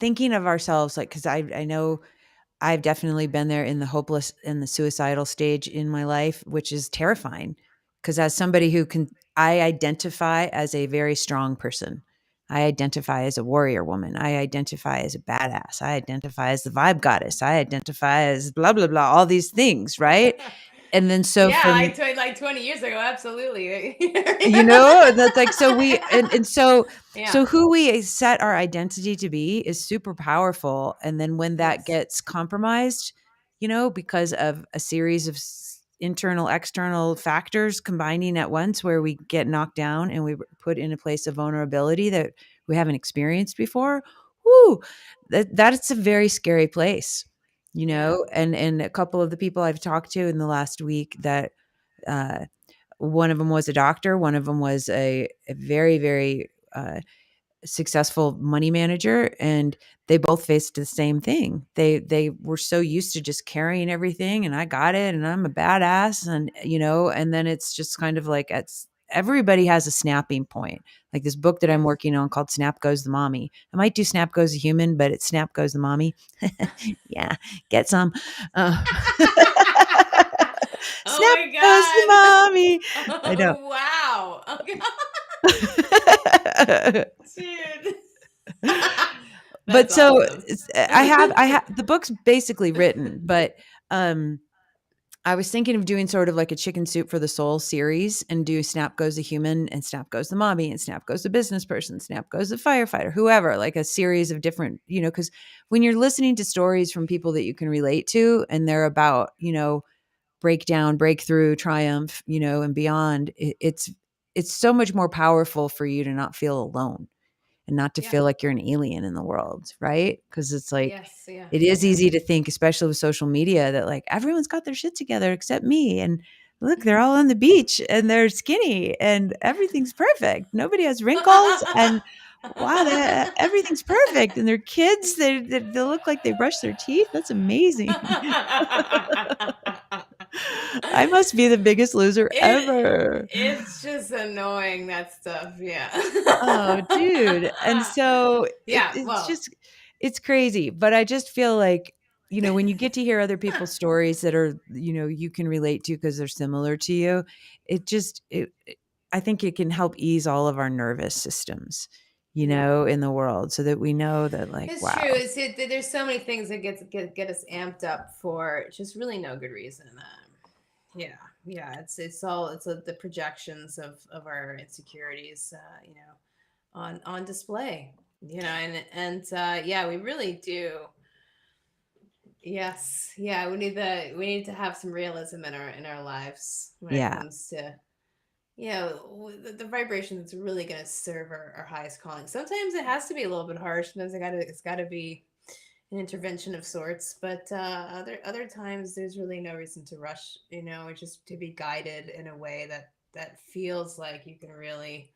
thinking of ourselves, like, because I know I've definitely been there in the hopeless and the suicidal stage in my life, which is terrifying. Because as somebody I identify as a very strong person. I identify as a warrior woman. I identify as a badass. I identify as the vibe goddess. I identify as blah, blah, blah, all these things, right? And then so Yeah, for like 20 years ago, absolutely. That's like, so we and Yeah. so who we set our identity to be is super powerful, and then when that Yes. gets compromised, because of a series of internal external factors combining at once, where we get knocked down and we put in a place of vulnerability that we haven't experienced before. Whoo, that's a very scary place, Yeah. and a couple of the people I've talked to in the last week that uh one of them was a doctor. One of them was a very, very successful money manager, and they both faced the same thing. They were so used to just carrying everything, and I got it, and I'm a badass, and and then it's just kind of like everybody has a snapping point. Like this book that I'm Yes. working on called Snap Goes the Mommy. I might do Snap Goes the Human, but it's Snap Goes the Mommy. Yeah, get some. Uh, Oh Snap goes the my mommy. God. I know. Wow. Okay. Dude. But That's so awesome. I have the book's basically written, but um I was thinking of doing sort of like a Chicken Soup for the Soul series and do Snap Goes the Human and Snap Goes the Mommy and Snap Goes the Business Person, Snap Goes the Firefighter, whoever, like a series of different, because when you're listening to stories from people that you can relate to and they're about, breakdown, breakthrough, triumph, and beyond, it's so much more powerful for you to not feel alone and not to Yeah. feel like you're an alien in the world, right? Because it's like Yes. Yeah. it is Yeah. easy to think, especially with social media, that like everyone's got their shit together except me. And look, they're all on the beach and they're skinny and everything's perfect. Nobody has wrinkles and wow, everything's perfect. And their kids, they look like they brush their teeth. That's amazing. I must be the biggest loser it ever. it's just annoying, that stuff. Yeah. Oh, dude. And so Yeah. it's Well. just it's crazy, but I just feel like, when you get to hear other people's stories that are, you can relate to because they're similar to you, I think it can help ease all of our nervous systems, Yeah. in the world so that we know that like, It's true. wow. There's so many things that get us amped up for just really no good reason. Yeah, yeah. It's the projections of our insecurities, on display. And yeah, we really do. Yes, yeah. We need to have some realism in our lives when it Yeah. comes to the vibration that's really going to serve our highest calling. Sometimes it has to be a little bit harsh. Sometimes it's got to be an intervention of sorts. But other times, there's really no reason to rush. Or just to be guided in a way that feels like you can really,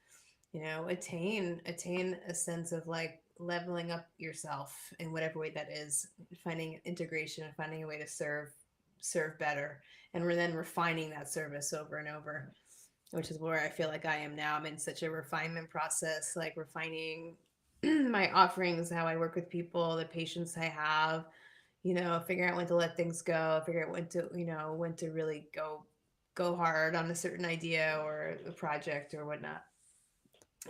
attain a sense of like leveling up yourself in whatever way that is, finding integration, finding a way to serve better, and we're then refining that service over and over, which is where I feel like I am now. I'm in such a refinement process, like refining my offerings, how I work with people, the patience I have, figuring out when to let things go, figure out when to really go hard on a certain idea or a project or whatnot.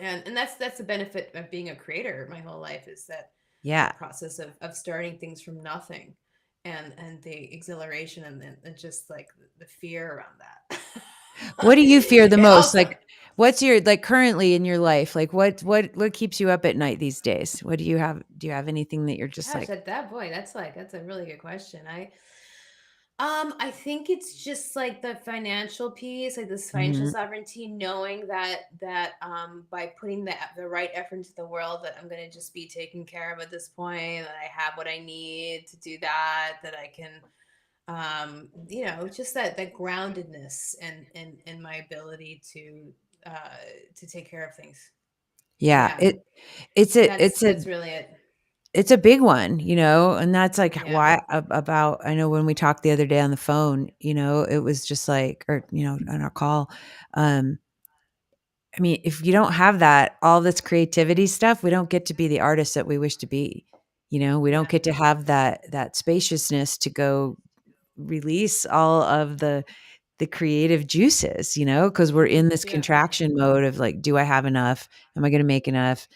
And that's the benefit of being a creator my whole life, is that Yeah. process of starting things from nothing, and the exhilaration, and just like the fear around that. What do you fear the It most? also, Like what's your like currently in your life? Like what keeps you up at night these days? What do you have anything that you're just gosh, like, at that boy, that's a really good question. I think it's just like the financial piece, like this financial Mhm. sovereignty, knowing that by putting the right effort into the world, that I'm gonna just be taken care of at this point, that I have what I need to do that, that I can, just that groundedness and my ability to take care of things. Yeah, Yeah, it's that's really it. a big one, and that's like Yeah, why about I know when we talked the other day on the phone, it was just like or, on our call, um, I mean, if you don't have that, all this creativity stuff, we don't get to be the artists that we wish to be. We don't yeah, get to have that spaciousness to go release all of the creative juices, because we're in this yeah, contraction mode of like, do I have enough? Am I going to make enough?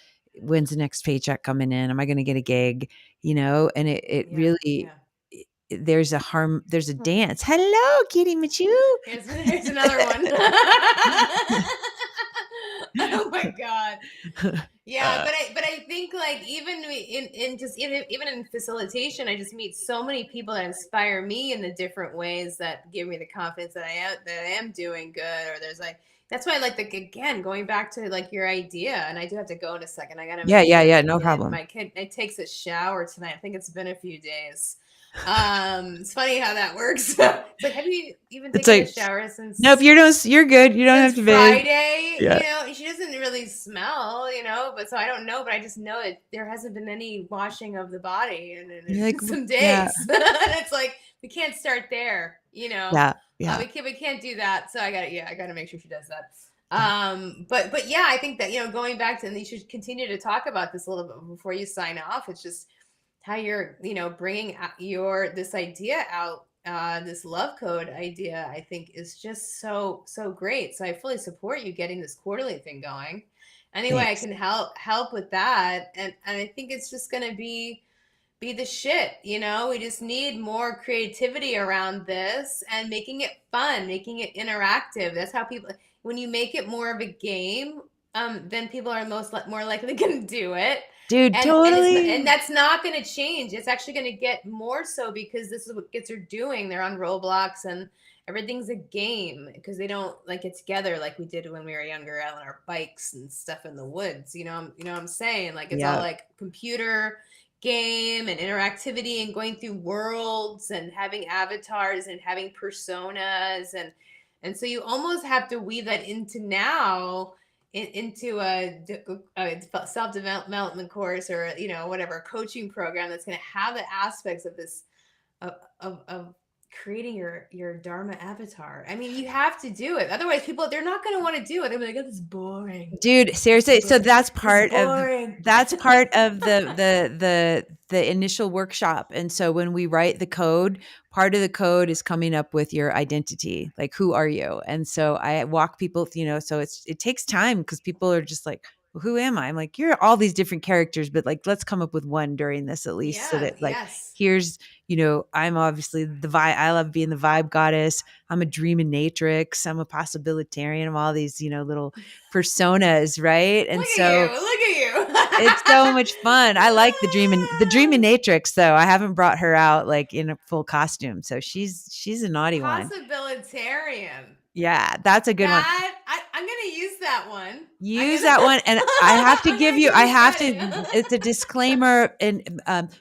When's the next paycheck coming in? Am I going to get a gig? And it yeah, really, yeah. there's a dance. Hello, Kitty Machu. Here's another one. Oh my god. Yeah, uh, but I think like even in just even in facilitation, I just meet so many people that inspire me in the different ways that give me the confidence that I am doing good. Or there's like that's why I like again going back to like your idea, and I do have to go in a second. I gotta yeah, make yeah, sure yeah, my no problem. kid it takes a shower tonight. I think it's been a few days. It's funny how that works. It's like, have you even It's taken a like, shower nope, you're good. You don't have to bathe. Friday? Yeah. She doesn't really smell, but so I don't know, but I just know that there hasn't been any washing of the body You're in like, some yeah, days. And it's like we can't start there, yeah, yeah, we can't do that. So I gotta make sure she does that. But yeah, I think that going back to, and you should continue to talk about this a little bit before you sign off. It's just how you're bringing your this idea out, this love code idea, I think is just so great. So I fully support you getting this quarterly thing going. Any way I thanks. can help with that, and I think it's just going to be the shit. We just need more creativity around this and making it fun, making it interactive. That's how people, when you make it more of a game, then people are more likely going to do it. Dude, And totally. that's not going to change. It's actually going to get more so because this is what kids are doing. They're on Roblox and everything's a game because they don't like get together like we did when we were younger out on our bikes and stuff in the woods. What I'm saying? Like it's all Yeah. like computer game and interactivity and going through worlds and having avatars and having personas, and so you almost have to weave that into now into a self-development course, or whatever coaching program that's going to have the aspects of this of creating your dharma avatar. I mean, you have to do it, otherwise people, they're not going to want to do it. They're like, oh, this is boring. Dude, This is seriously, so that's this is part of boring. the initial workshop. And so when we write the code, part of the code is coming up with your identity, like who are you? And so I walk people, so it takes time because people are just like, well, who am I? I'm like, you're all these different characters, but like let's come up with one during this at least so Yeah, that like yes. here's, I'm obviously the vibe. I love being the vibe goddess. I'm a dreaminatrix. I'm a possibilitarian. I'm all these, little personas, right? And Look at you. so Look at it's so much fun. I like the you. dreaminatrix though. I haven't brought her out like in a full costume. So she's a naughty one. Possibilitarian. Yeah, that's a good one. I'm gonna use that one. Use that one, and I have to I'm give gonna you. give I you have credit. to. It's a disclaimer, and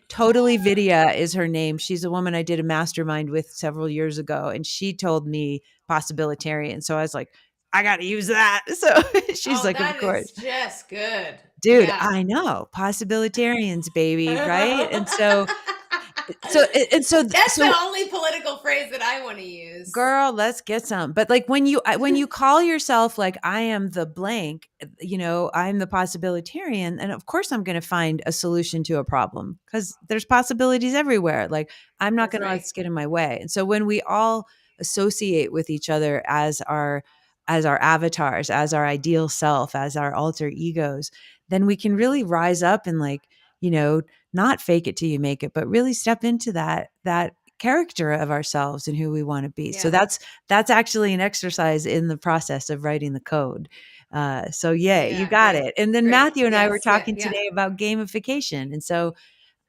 totally Vidya is her name. She's a woman I did a mastermind with several years ago, and she told me possibilitarian. So I was like, I got to use that. So she's Oh, like, of that course. is just good. Dude, Yeah. I know. Possibilitarians, baby, right? That's the So only political phrase that I want to use. girl, let's get some. But like when you call yourself like I am the blank, I'm the possibilitarian, and of course I'm going to find a solution to a problem because there's possibilities everywhere. Like I'm not That's going to let right. this get in my way. And so when we all associate with each other as our avatars, as our ideal self, as our alter egos, then we can really rise up and like, not fake it till you make it, but really step into that character of ourselves and who we want to be. So Yeah. that's actually an exercise in the process of writing the code. So yay, you Yeah. got Great. it. And then Great. Matthew and I were Yes. Yeah. talking Yeah. today about gamification. And so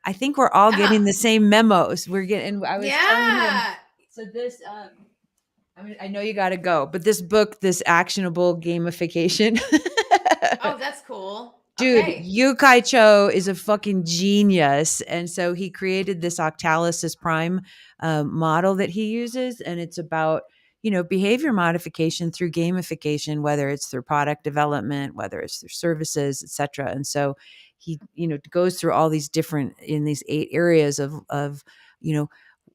I think we're all Uh huh. getting the same memos. We're getting, I was telling him, Yeah. So this, I know you got to go, but this book, this actionable gamification. Oh, that's cool. Dude, Okay. Yukai Cho is a fucking genius. And so he created this Octalysis Prime model that he uses. And it's about, behavior modification through gamification, whether it's through product development, whether it's through services, et cetera. And so he, goes through all these different, in these 8 areas of,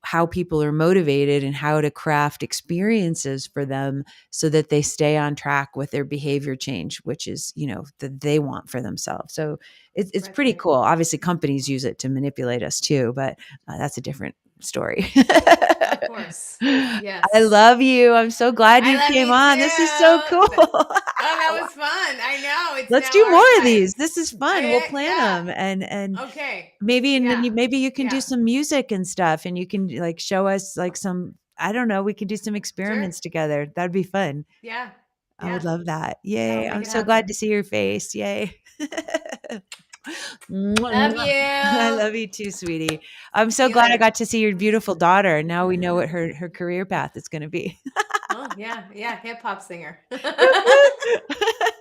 how people are motivated and how to craft experiences for them so that they stay on track with their behavior change, which is, that they want for themselves. So it's Right, pretty right. cool. Obviously, companies use it to manipulate us too, but that's a different story. Of course. I Yes. love you. I'm so glad I you love came you on. This is so too. cool. Oh, that was fun. I know. It's Let's now do more of archived. these. This is fun. We'll plan Yeah. them and Okay. maybe Yeah. maybe you can do Yeah. some music and stuff, and you can like show us like some. I don't know. We can do some Sure. experiments together. That'd be fun. Yeah. I would Yeah. love that. Yeah. We'll Yay. make I'm it so glad happen. to see your face. Yay. Mwah, Love mwah. I you. love you too, sweetie. I'm so See you glad I later. got to see your beautiful daughter. Now we know what her career path is going to be. Oh, yeah. Yeah. Hip hop singer. Woot, Woohoo!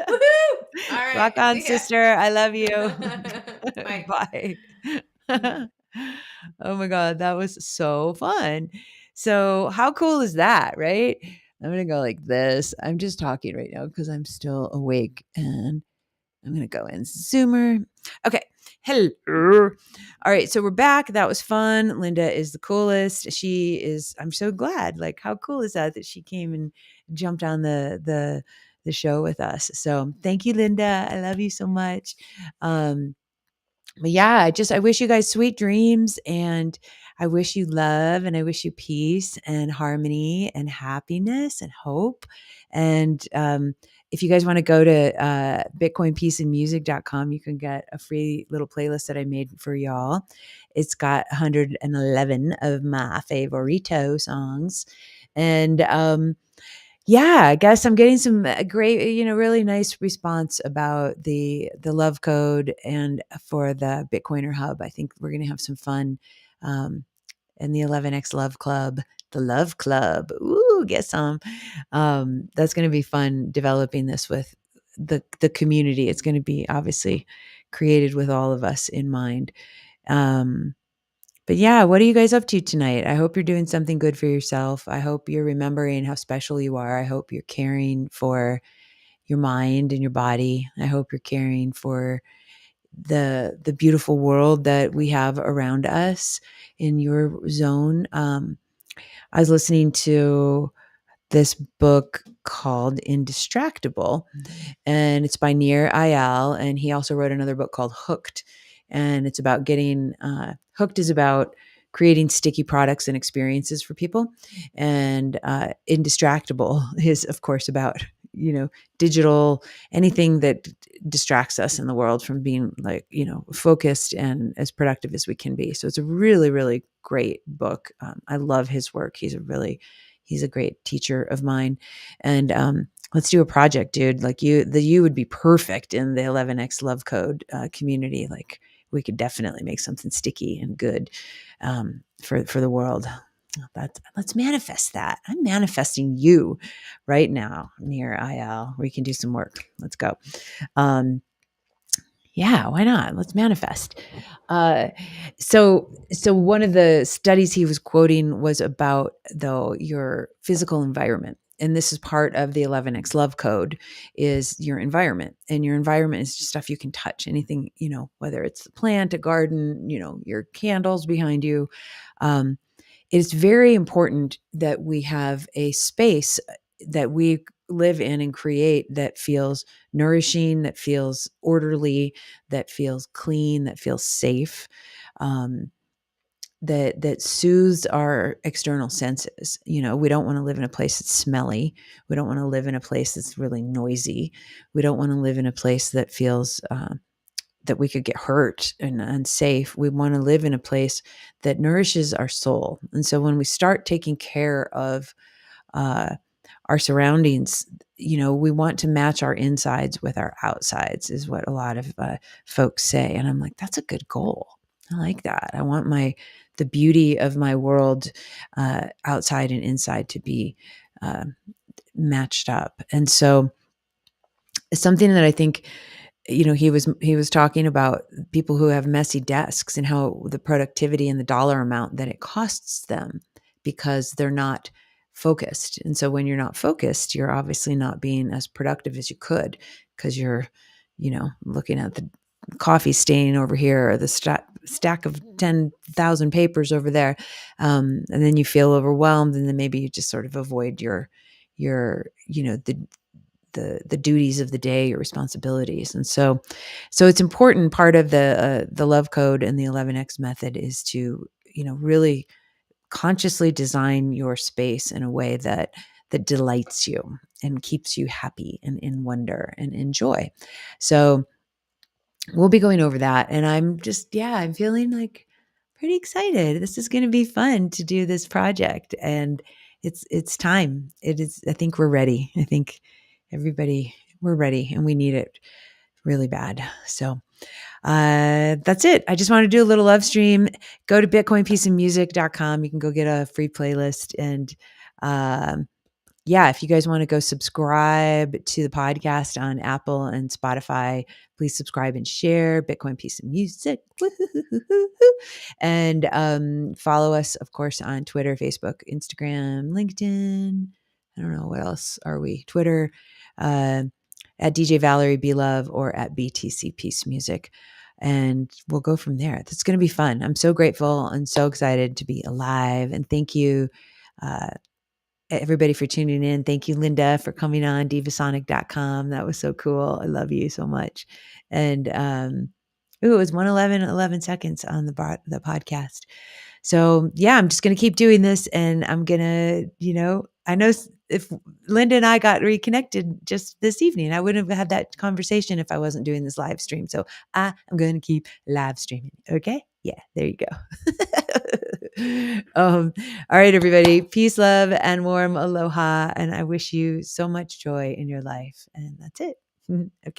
woot. All right. Rock on, See ya. sister. I love you. Bye. Bye. Oh my God, that was so fun. So, how cool is that, right? I'm going to go like this. I'm just talking right now because I'm still awake and I'm going to go in Zoomer. Okay. Hello. All right. So we're back. That was fun. Linda is the coolest. She is, I'm so glad. Like, how cool is that she came and jumped on the show with us. So thank you, Linda. I love you so much. But yeah, I wish you guys sweet dreams, and I wish you love, and I wish you peace and harmony and happiness and hope. And if you guys want to go to bitcoinpeaceandmusic.com, you can get a free little playlist that I made for y'all. It's got 111 of my favorito songs. And yeah, I guess I'm getting some great, really nice response about the love code and for the Bitcoiner Hub. I think we're going to have some fun in the 11x Love Club, the Love Club. Ooh, get some. That's going to be fun developing this with the community. It's going to be obviously created with all of us in mind. But yeah, what are you guys up to tonight? I hope you're doing something good for yourself. I hope you're remembering how special you are. I hope you're caring for your mind and your body. I hope you're caring for the beautiful world that we have around us in your zone. I was listening to this book called Indistractable, and it's by Nir Ayal, and he also wrote another book called Hooked, and it's about getting hooked is about creating sticky products and experiences for people, and Indistractable is of course about digital, anything that distracts us in the world from being like focused and as productive as we can be. So it's a really really great book. I love his work. He's a great teacher of mine, and let's do a project, dude. Like you would be perfect in the 11x Love Code community. Like we could definitely make something sticky and good for the world. Let's manifest that. I'm manifesting you right now near IL. We can do some work. Let's go. Yeah, why not? Let's manifest. So one of the studies he was quoting was about though your physical environment. And this is part of the 11x Love Code is your environment. And your environment is just stuff you can touch, anything, whether it's a plant, a garden, your candles behind you. It's very important that we have a space that we live in and create that feels nourishing, that feels orderly, that feels clean, that feels safe, that soothes our external senses. We don't want to live in a place that's smelly. We don't want to live in a place that's really noisy. We don't want to live in a place that feels that we could get hurt and unsafe. We want to live in a place that nourishes our soul. And so when we start taking care of our surroundings, we want to match our insides with our outsides, is what a lot of folks say. And I'm like, that's a good goal. I like that. I want the beauty of my world, outside and inside, to be uh, matched up. And so it's something that I think, he was talking about people who have messy desks and how the productivity and the dollar amount that it costs them because they're not focused. And so when you're not focused, you're obviously not being as productive as you could, because you're, looking at the coffee stain over here, or the stack of 10,000 papers over there. And then you feel overwhelmed, and then maybe you just sort of avoid the duties of the day, your responsibilities. And so it's important. Part of the love code and the 11X method is to, really consciously design your space in a way that delights you and keeps you happy and in wonder and in joy. So we'll be going over that. And I'm feeling like pretty excited. This is going to be fun to do this project. And it's time. It is. I think we're ready. I think we're ready, and we need it really bad. So that's it. I just want to do a little love stream. Go to bitcoinpeaceandmusic.com. You can go get a free playlist. And if you guys want to go subscribe to the podcast on Apple and Spotify, please subscribe and share. Bitcoin, Peace, and Music. And follow us, of course, on Twitter, Facebook, Instagram, LinkedIn. I don't know, what else are we? Twitter, at DJ Valerie B Love, or at BTC Peace Music. And we'll go from there. It's going to be fun. I'm so grateful and so excited to be alive. And thank you, everybody, for tuning in. Thank you, Linda, for coming on divasonic.com. That was so cool. I love you so much. And it was 11 seconds on the podcast. So I'm just going to keep doing this, and I'm going to, I know if Linda and I got reconnected just this evening, I wouldn't have had that conversation if I wasn't doing this live stream. So I am going to keep live streaming. Okay. Yeah, there you go. All right, everybody. Peace, love, and warm aloha. And I wish you so much joy in your life. And that's it. Okay.